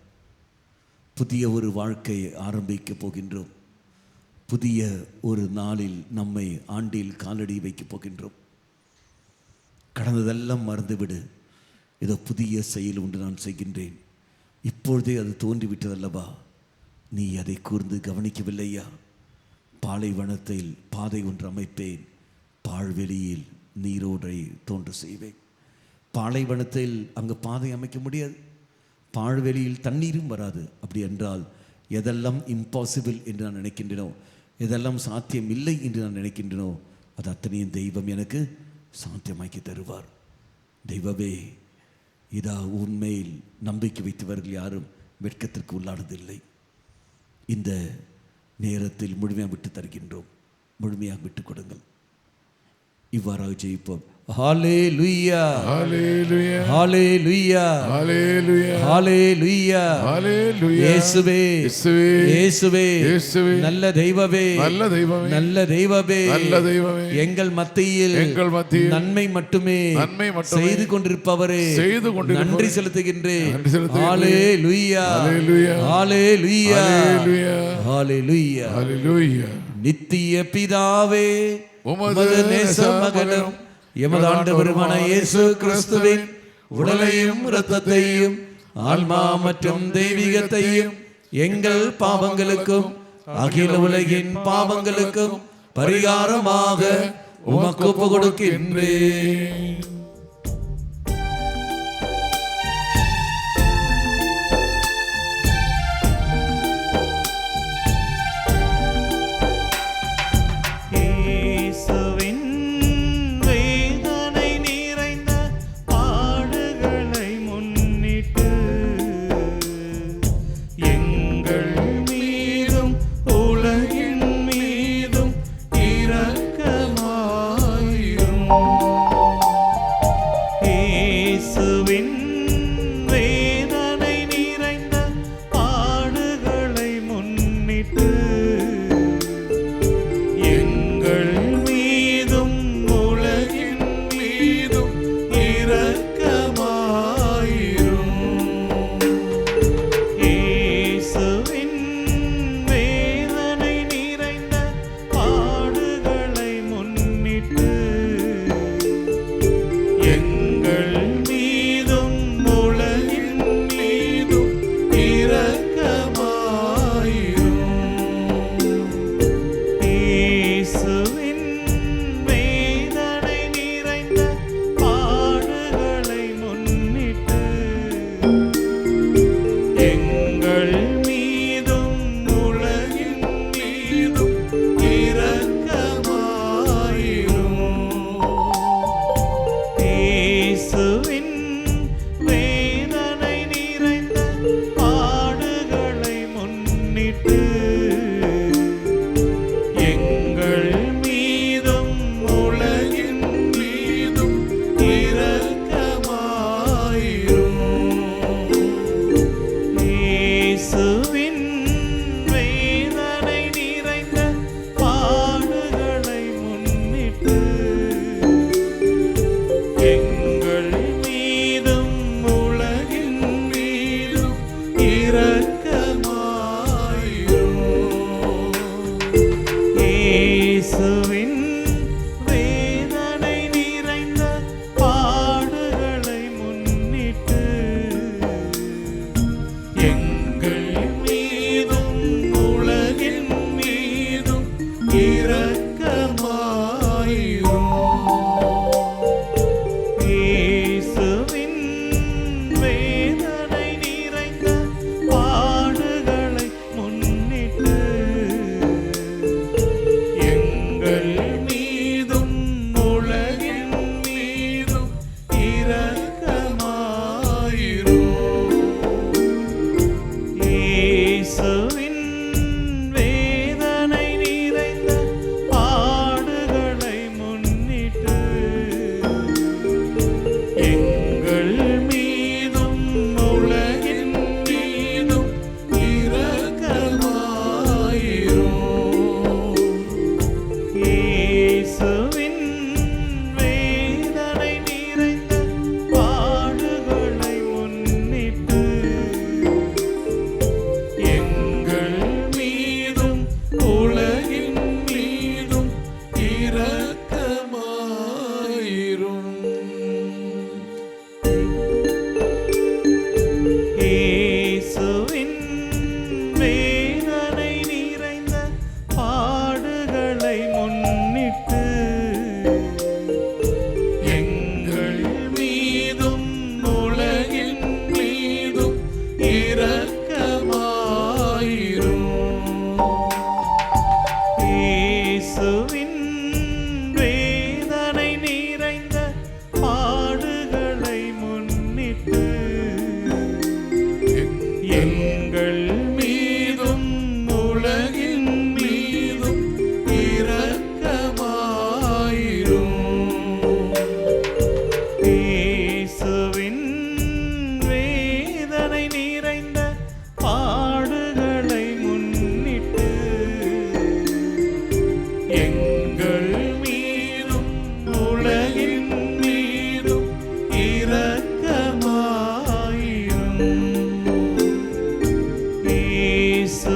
புதிய ஒரு வாழ்க்கையை ஆரம்பிக்க போகின்றோம். புதிய ஒரு நாளில் நம்மை ஆண்டில் காலடி வைக்கப் போகின்றோம். கடந்ததெல்லாம் மறந்துவிடு, இதோ புதிய செயல் ஒன்று நான் செய்கின்றேன். இப்பொழுதே அது தோன்றிவிட்டதல்லவா, நீ அதை கூர்ந்து கவனிக்கவில்லையா? பாலைவனத்தில் பாதை ஒன்று அமைப்பேன், பாழ்வெளியில் நீரோடை தோன்ற செய்வேன். பாலைவனத்தில் அங்கு பாதை அமைக்க முடியாது, பாழ்வெளியில் தண்ணீரும் வராது. அப்படி என்றால் எதெல்லாம் இம்பாசிபிள் என்று நான் நினைக்கின்றனோ, எதெல்லாம் சாத்தியம் இல்லை என்று நான் நினைக்கின்றனோ, அது அத்தனையும் தெய்வம் எனக்கு சாத்தியமாக்கி தருவார். தெய்வமே, இதா உண்மையில் நம்பிக்கை வைத்தவர்கள் யாரும் வெட்கத்திற்கு உள்ளானதில்லை. இந்த நேரத்தில் முழுமையாக விட்டு தருகின்றோம். முழுமையாக விட்டு கொடுங்கள். இவ்வாறாக ஜெயிப்போம். ஹalleluya ஹalleluya ஹalleluya ஹalleluya ஹalleluya ஹalleluya. இயேசுவே இயேசுவே இயேசுவே இயேசுவே நல்ல தெய்வமே நல்ல தெய்வமே நல்ல தெய்வமே நல்ல தெய்வமே எங்கள் மத்தியில் நன்மை மட்டுமே செய்து கொண்டிருப்பவரே செய்து கொண்டிருப்பவரே நன்றி செலுத்துகின்றேன். நன்றி செலுத்துகின்றேன். ஹalleluya ஹalleluya ஹalleluya ஹalleluya ஹalleluya ஹalleluya. நித்திய பிதாவே உமது நேச மகனும் எமது ஆண்டவருமான இயேசு கிறிஸ்துவின் உடலையும் இரத்தத்தையும் ஆன்மா மற்றும் தெய்வீகத்தையும் எங்கள் பாவங்களுக்கும் அகில உலகின் பாவங்களுக்கும் பரிகாரமாக உமக்கு ஒப்புக் கொடுக்கின்றேன்.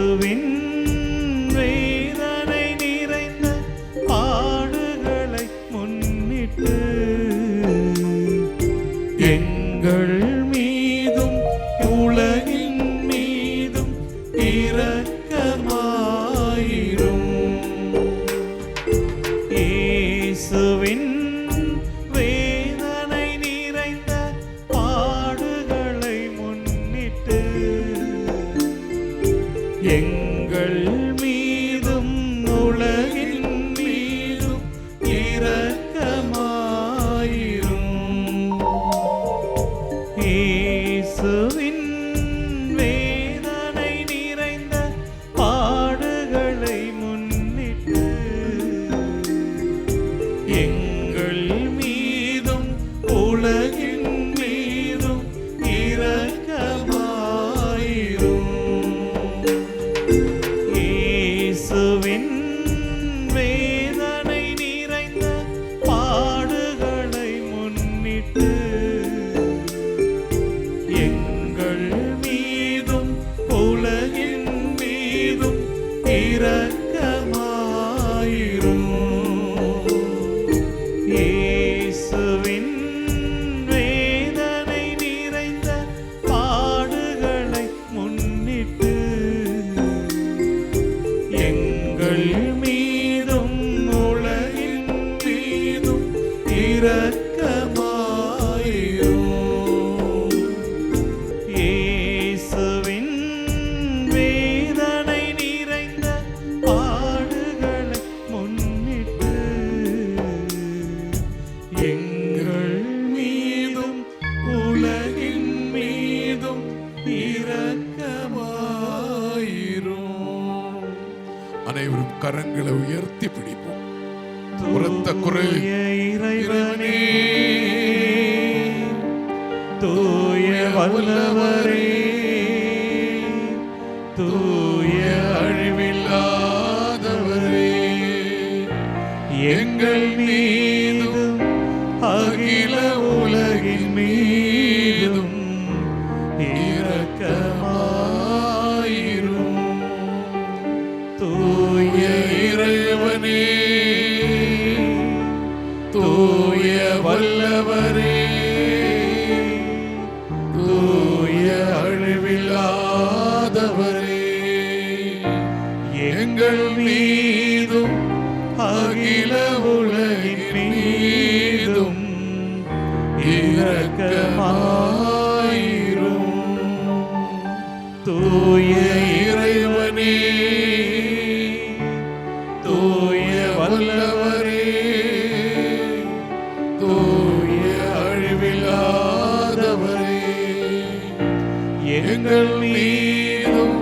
இயேசுவின் வேதனை நிறைந்த பாடுகளை முன்னிட்டு எங்கள் மீதும் உலகின் மீதும் இரக்கமாயிரும். இயேசுவின் வேதனை நிறைந்த பாடுகளை முன்னிட்டு எங்கள் மீதும் உலகின் மீதும் இரக்கமாயிரும். இயேசுவின் வேதனை நிறைந்த பாடுகளை முன்னிட்டு எங்கள் மீதும் உலகின் மீதும் இரக்கமாயிரும். இயேசுவின் வேதனை நிறைந்த பாடுகளை முன்னிட்டு எங்கள் மீதும் உலகின் மீதும் இரக்கமாயிரும். இயேசுவின் வேதனை நிறைந்த பாடுகளை முன்னிட்டு எங்கள் மீதும் உலகின் மீதும் இரக்கமாயிரும். இயேசுவின் வேதனை நிறைந்த பாடுகளை முன்னிட்டு எங்கள் மீதும் உலகின் மீதும் இரக்கமாயிரும். அனைவரும் கரங்களை உயர்த்தி பிடிப்போம். உரத்த குரல். தூய இறைவனே, தூய வல்லவரே, தூய அழிவில்லாதவரே, எங்கள் மீதும் அகில உலகின் மீதும் இரக்கமாயிரும். தூய இறைவனே, தூய வல்லவரே, தூய அழிவில்லாதவரே, எங்கள் மீதும் அகில உலகின் மீதும் இரக்கமாயிரும். தூய இறைவனே, தூய வல்லவரே, தூய அழிவில்லாதவரே, எங்கள் மீதும்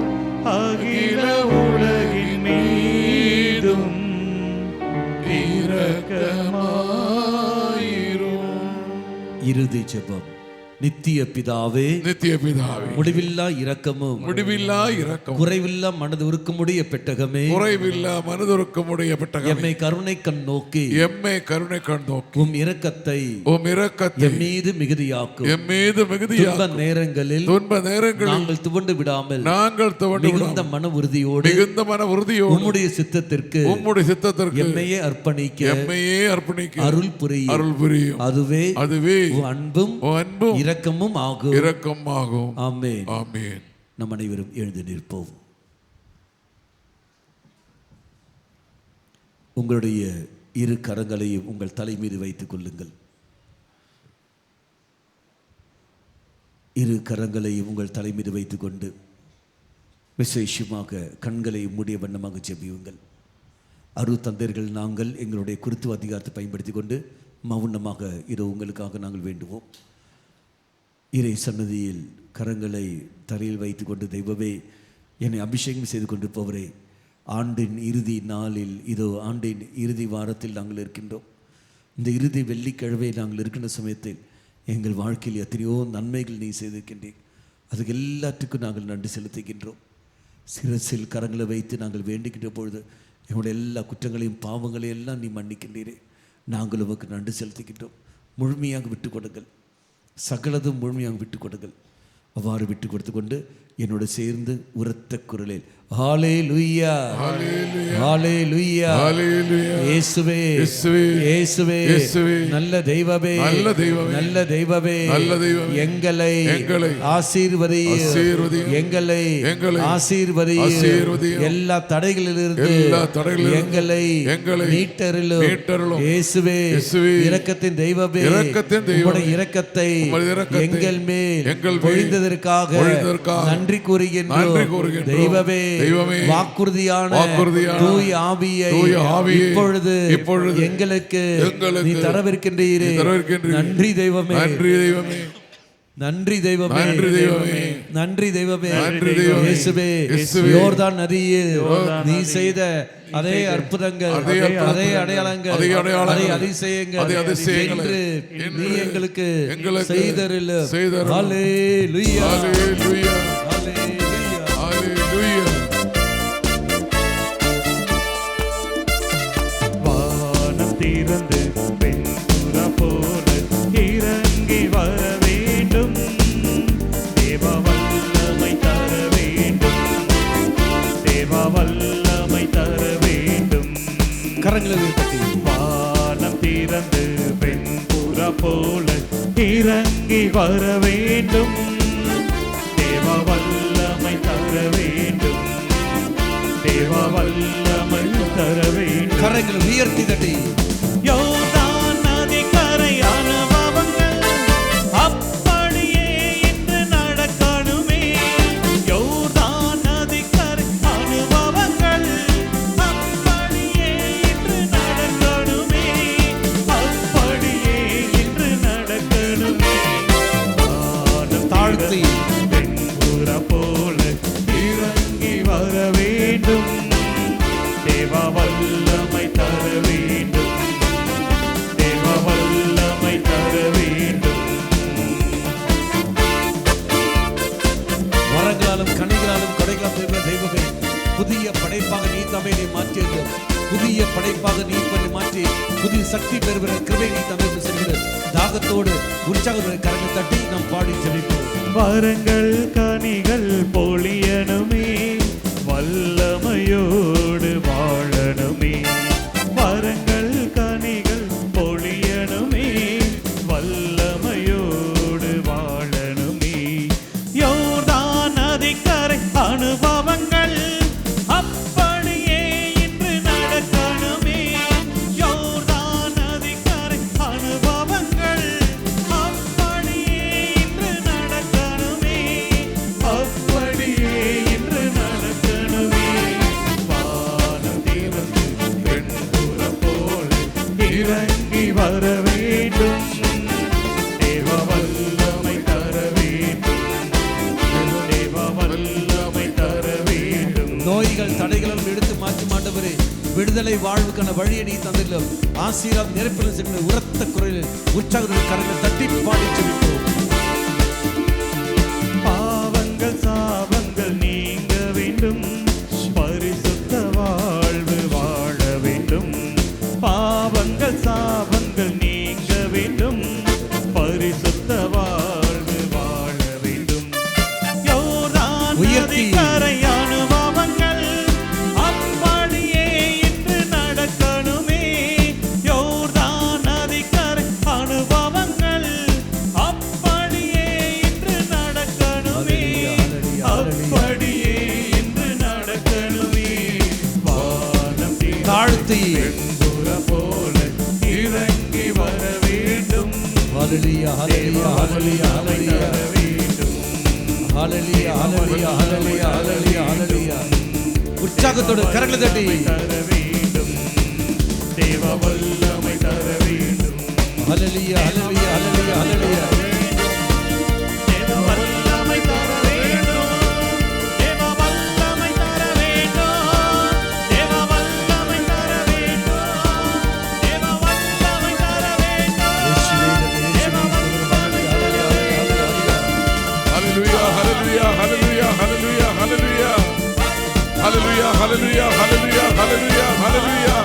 அகில உலகின் மீதும் இரக்கமாயிரும். இறுதி ஜெபம். நித்திய பிதாவே, நித்திய பிதாவே, முடிவில்லா இரக்கமும் முடிவில்லா இரக்கம், குறைவில்லா மனது உருக்கமுடைய பெட்டகமே, குறைவில்லா மனதுருக்கமுடைய பெட்டகமே, எம்மை கருணை கண் நோக்கி எம்மை கருணை கண் நோக்கி உம் இரக்கத்தை உம் இரக்கத்தை எம் மீது மிகுதியாக்கும். எம் மீது துன்ப மிகுதியாக்கும். நேரங்களில் துன்ப நேரங்களில் நாங்கள் துவண்டு விடாமல் நாங்கள் துவண்டு மிகுந்த விடாமல் மன உறுதியோடு மிகுந்த மன உறுதியோடு உம்முடைய சித்தத்திற்கு உம்முடைய சித்தத்திற்கு எம்மையே அர்ப்பணிக்க எம்மையே அர்ப்பணிக்க அருள் புரியும். அருள் புரியும். அதுவே அதுவே உம் அன்பும் உம் அன்பும் இரக்கமும் ஆகும். இரக்கமாகும். ஆமென். ஆமென். நம் அனைவரும் எழுந்து நிற்போம். உங்களுடைய இரு கரங்களையும் உங்கள் தலை மீது வைத்துக் கொள்ளுங்கள். இரு கரங்களையும் உங்கள் தலை மீது வைத்துக் கொண்டு விசேஷமாக கண்களை மூடிய வண்ணமாக ஜெபியுங்கள். அருட்தந்தையர்கள் நாங்கள் எங்களுடைய குருத்துவ அதிகாரத்தை பயன்படுத்தி கொண்டு மௌனமாக இது உங்களுக்காக நாங்கள் வேண்டுவோம். இறை சன்னதியில் கரங்களை தரையில் வைத்து கொண்டு, தெய்வமே என்னை அபிஷேகம் செய்து கொண்டிருப்பவரே, ஆண்டின் இறுதி நாளில் இதோ ஆண்டின் இறுதி வாரத்தில் நாங்கள் இருக்கின்றோம். இந்த இறுதி வெள்ளிக்கிழமை நாங்கள் இருக்கின்ற சமயத்தில் எங்கள் வாழ்க்கையில் எத்தனையோ நன்மைகள் நீ செய்திருக்கின்றீர். அதுக்கு எல்லாத்துக்கும் நாங்கள் நன்றி செலுத்துகின்றோம். சிரசில் கரங்களை வைத்து நாங்கள் வேண்டுகின்ற பொழுது எங்களுடைய எல்லா குற்றங்களையும் பாவங்களையும் எல்லாம் நீ மன்னிக்கின்றீரே. நாங்கள் உமக்கு நன்றி செலுத்துகின்றோம். முழுமையாக விட்டு கொடுங்கள், சகலதும் முழுமையாக விட்டு கொடுங்கள். அவ்வாறு விட்டு கொடுத்து கொண்டு என்னோட சேர்ந்து உரத்த குரலில் ஹalleluya ஹalleluya இயேசுவே இயேசுவே நல்ல தெய்வமே நல்ல தெய்வமே எங்களை ஆசீர்வதியும் எங்களை ஆசீர்வதியும் எல்லா தடைகளிலிருந்து எங்களை மீட்டருளும் இயேசுவே இரக்கத்தின் தெய்வமே உம்முடைய இரக்கத்தை எங்கள் மேல் பொழிந்ததற்காக நன்றி கூறுகின்றோம் தெய்வமே வாக்குறுதியான தூய ஆவியை இப்பொழுது எங்களுக்கு நீ தரவிருக்கின்றீரே நன்றி தெய்வமே நன்றி தெய்வமே நன்றி தெய்வமே இயேசுவே யோர்தான் நதியில் நீ செய்த அதே அற்புதங்கள் அதே அடையாளங்கள் அதே அதிசயங்கள் என்று நீ எங்களுக்கு செய்தருளும் ஹalleluya ஹalleluya ஹalleluya வானம் திறந்து வெண்புறா போல இறங்கி வர வேண்டும் தேவ வல்லமை தர வேண்டும் தேவ வல்லமை தர வேண்டும் கரங்களை தட்டி வானம் திறந்து வெண்புறா போல இறங்கி வர வேண்டும் தேவ வல்லமை தர வேண்டும் தேவ வல்லமை தர வேண்டும் கரங்களை உயர்த்தி தட்டி யோர்தான் நதிக்கரை அனுபவங்கள் அப்படியே இன்று நடக்கணுமே யோர்தான் நதிக்கரை அனுபவங்கள் அப்படியே இன்று நடக்கணுமே அப்படியே இன்று நடக்கணுமே தாழ்த்தி வெண்புறா போல இறங்கி வர வேண்டும் தேவ வல்லமை தர வேண்டும் தேவ வல்லமை தர வேண்டும் வரங்களாலும் கனிகளாலும் கொடைகளாலும் இருக்கிற தெய்வமே புதிய படைப்பாக நீ தம்மை மாற்றியது புதிய படைப்பாக நீ பண்ணி மாற்றி புதிய சக்தி பெறுகிற கிருபை நீ தம்மை செல்கிற தாகத்தோடு உற்சாகத்தோடு கரங்களை தட்டி நாம் பாடி ஜெபிப்போம் வரங்கள் கனிகள் பொழியணுமே வல்லமையோடு வாழணுமே வரங்கள் கனிகள் பொழியணுமே வல்லமையோடு வாழணுமே யோர்தான் நதிக்கரை அனுபவங்கள் அப்படியே இன்று நடக்கணுமே யோர்தான் நதிக்கரை அனுபவங்கள் அப்படியே இன்று நடக்கணுமே அப்படியே இன்று நடக்கணுமே வானம் திறந்து வெண்புறா போல இறங்கி வர வேண்டும் தேவ வல்லமை தர வேண்டும் தேவ வல்லமை தர வேண்டும் நோய்கள் தடைகளும் எடுத்து மாற்றும் ஆண்டவரே விடுதலை வாழ்வுக்கான வழியை நீ தந்திலும் ஆசீர்வாதம் நிரப்பிலும் சென்று உரத்த குரலில் உற்சாகத்தில் கரங்களை தட்டி பாடி ஜெபிப்போம் பாவங்கள் சாபங்கள் நீங்க வேண்டும் பரிசுத்த வாழ்வு வாழ வேண்டும் பாவங்கள் சாபங்கள் நீங்க வேண்டும் பரிசுத்த வாழ்வு வாழ வேண்டும் யோர்தான் உயர்த்தி. நதிக்கரை அனுபவங்கள் அப்படியே இன்று நடக்கணுமே யோர்தான் நதிக்கரை அனுபவங்கள் அப்படியே இன்று நடக்கணுமே அப்படியே இன்று நடக்கணுமே வானம் தாழ்த்தி வெண்புறா போல இறங்கி வர வேண்டும் ஹalleluya ஹalleluya ஹalleluya ஹalleluya தர வேண்டும் ஹalleluya ஹalleluya ஹalleluya ஹalleluya ஹalleluya உற்சாகத்தோடு கரங்களை தட்டி தர வேண்டும் தேவ வல்லமை தர வேண்டும் ஹalleluya ஹalleluya ஹalleluya ஹalleluya தேவ வல்லமை தர வேண்டும் தேவ வல்லமை தர வேண்டும் தேவ வல்லமை தர வேண்டும் தேவ வல்லமை தர வேண்டும் இயேசுவே இயேசுவே Hallelujah, hallelujah, hallelujah, hallelujah, hallelujah. Hallelujah, hallelujah, hallelujah, hallelujah, hallelujah.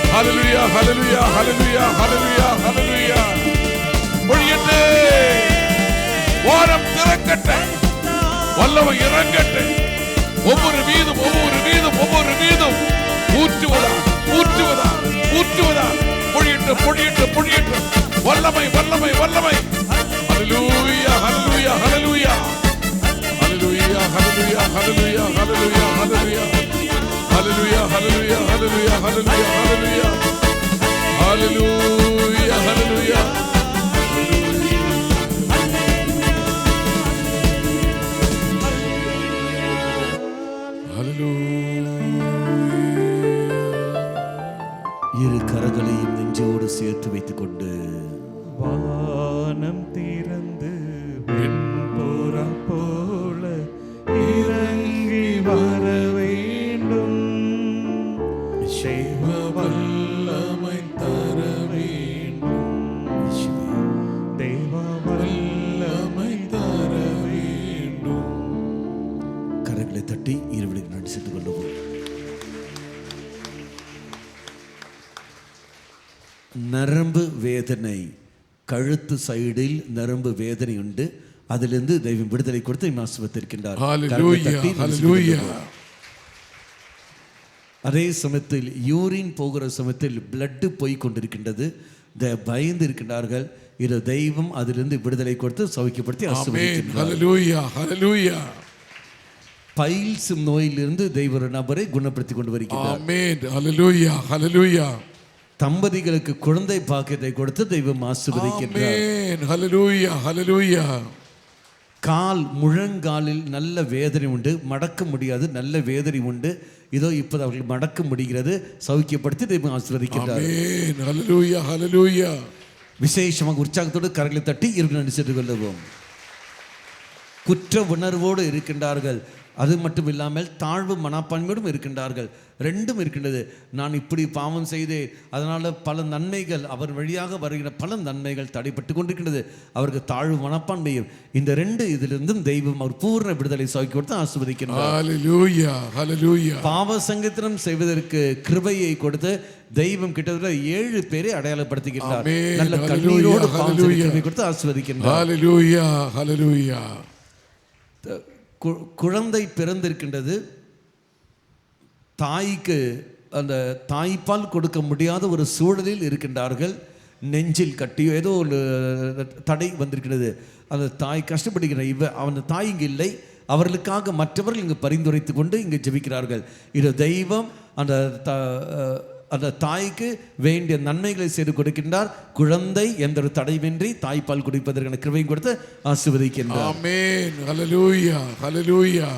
Hallelujah, hallelujah, hallelujah, hallelujah, hallelujah. பொழியட்டே. வானம் திறக்கட்ടെ. வல்லமை இறங்கட்டு. ஒவ்வொரு மீதும் ஊற்றுவதா பொழியட்டு. வல்லமை. ஹல்லேலூயா. இரு கரங்களையும் நெஞ்சோடு சேர்த்து வைத்துக் கொண்டு வானம் திறந்து வெண்புறம் போல இறங்கி வர வேண்டும். செய்வ வல்லமை தர வேண்டும். தேவ வல்லமை தர வேண்டும். கரங்களை தட்டி இருவருக்கு நன்றி செலுத்திக் கொள்ளுவோம். நரம்பு வேதனை, கழுத்து சைடில் நரம்பு வேதனை உண்டு. அதிலிருந்து தெய்வம் விடுதலை கொடுத்து ஆசீர்வதித்திருக்கின்றார். அதே சமயத்தில் யூரின் போகிற சமயத்தில் பிளட் போய் கொண்டிருக்கின்றது. பயந்து இருக்கின்றார்கள். இது தெய்வம் அதிலிருந்து விடுதலை கொடுத்து சௌக்கியப்படுத்தி ஆசீர்வதிக்கின்றார். பைல்ஸ் நோயிலிருந்து தெய்வ நபரை குணப்படுத்தி கொண்டு வருகிறார். தம்பதிகளுக்கு குழந்தை பாக்கியத்தை கொடுத்து தெய்வம் ஆசீர்வதிக்கின்றார். கால் முழங்காலில் நல்ல வேதனை உண்டு, மடக்க முடியாது, நல்ல வேதனை உண்டு. இதோ இப்போது அவர்கள் மடக்க முடிகிறது. சௌக்கியப்படுத்தி தெய்வம் ஆசீர்வதிக்கின்றார். விசேஷமாக உற்சாகத்தோடு கரங்களை தட்டி நன்றி சென்று கொள்ளுவோம். குற்ற உணர்வோடு இருக்கின்றார்கள். அது மட்டும் இல்லாமல் தாழ்வு மனப்பான்மையோடும் இருக்கின்றார்கள். ரெண்டும் இருக்கின்றது. நான் இப்படி பாவம் செய்தேன், அதனால் பல நன்மைகள் அவர் வழியாக வருகிற பல நன்மைகள் தடைப்பட்டு கொண்டிருக்கின்றது. அவருக்கு தாழ்வு மனப்பான்மையும். இந்த ரெண்டு இதிலிருந்தும் தெய்வம் அவர் பூர்ண விடுதலை சாக்கி கொடுத்து ஆசீர்வதிக்கின்றார். பாவ சங்கீதனம் செய்வதற்கு கிருபையை கொடுத்து தெய்வம் கிட்டத்தட்ட 7 பேரை அடையாளப்படுத்துகின்றார். நல்ல கண்ணீரோடு பாவம் கிருபை கொடுத்து ஆசீர்வதிக்கின்றார். குழந்தை பிறந்திருக்கின்றது. தாய்க்கு அந்த தாய்ப்பால் கொடுக்க முடியாத ஒரு சூழலில் இருக்கின்றார்கள். நெஞ்சில் கட்டியோ ஏதோ ஒரு தடை வந்திருக்கிறது. அந்த தாய் கஷ்டப்படுகிற அவன் தாய் இங்கு இல்லை. அவர்களுக்காக மற்றவர்கள் இங்கு பரிந்துரைத்து கொண்டு இங்கு ஜெபிக்கிறார்கள். இது தெய்வம் அந்த தாய்க்கு வேண்டிய நன்மைகளை செய்து கொடுக்கின்றார். குழந்தை எந்த ஒரு தடைவின்றி தாய்ப்பால் குடிப்பதற்கான கிருபை கொடுத்து ஆசீர்வதிக்கின்றார். ஆமென். ஹல்லேலூயா. ஹல்லேலூயா.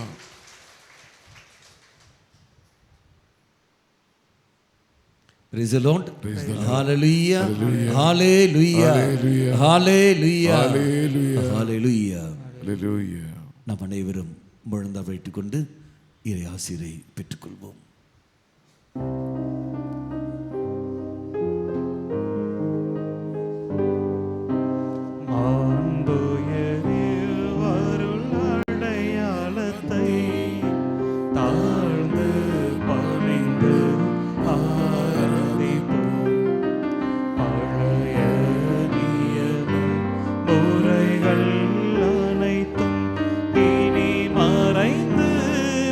Praise the Lord. Hallelujah. Hallelujah. Hallelujah. Hallelujah. Hallelujah. நாம் அனைவரும் முழந்தா வைத்துக் கொண்டு இறை ஆசீரை பெற்றுக்கொள்வோம்.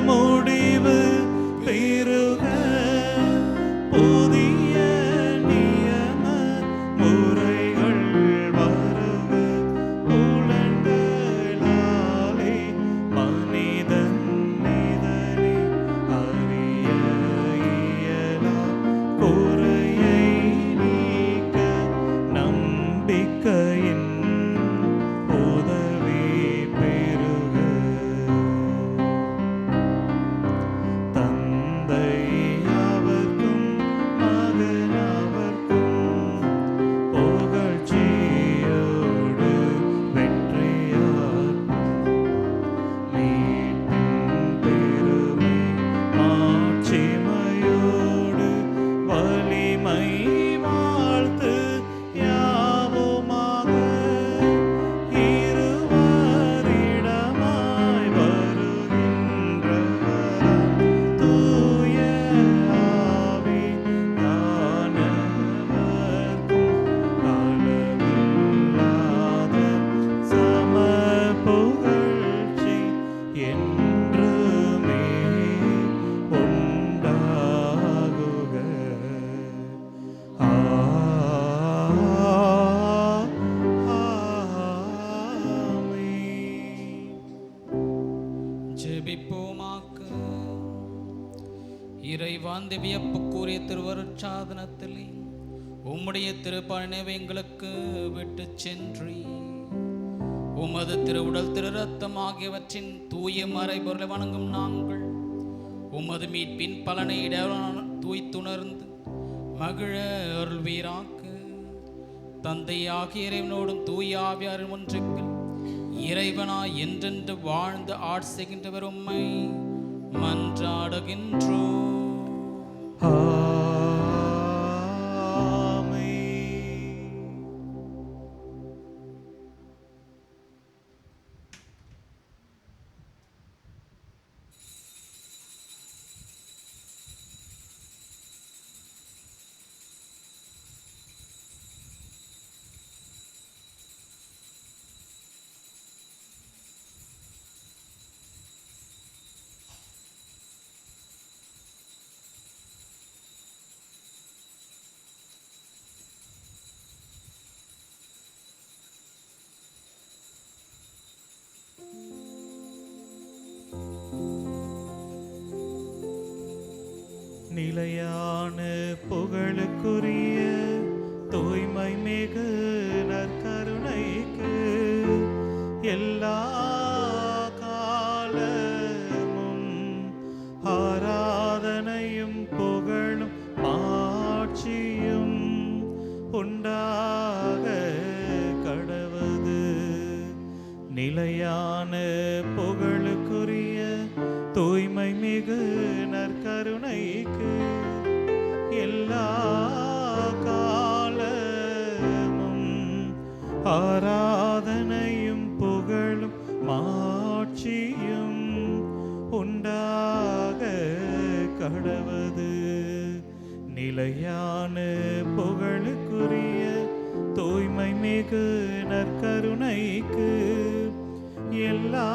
முடிவு இறைவான் வியப்புக்குரிய திருவருட்சாதனத்திலே உம்முடைய திருப்பணிவை எங்களுக்கு விட்டு சென்றி உமது திருவுடல் திரு ரத்தம் ஆகியவற்றின் தூய மறைபொருளை வணங்கும் நாங்கள் உமது மீட்பின் பலனை தூய்த்துணர்ந்து மகிழ அருள்வீராக்கு. தந்தை ஆகிய இறைவனோடும் தூய ஆவியாரின் ஒன்றுக்கள் இறைவனாய் என்றென்று வாழ்ந்து ஆட்சிகின்றவர் உம்மை மன்றாடுகின்றோம். நிலையான புகழுக்குரிய தூய்மை மிகு நற்கருணைக்கு எல்லா காலமும் ஆராதனையும் புகழும் ஆட்சியும் உண்டாக கடவது. நிலையான புகழுக்குரிய தூய்மை மிகு நற்கருணைக்கு எல்லா காலமும் ஆராதனையும் புகழும் மாட்சியும் உண்டாக கடவது. நிலையான புகழுக்குரிய தூய்மை மிகு நற்கருணைக்கு எல்லா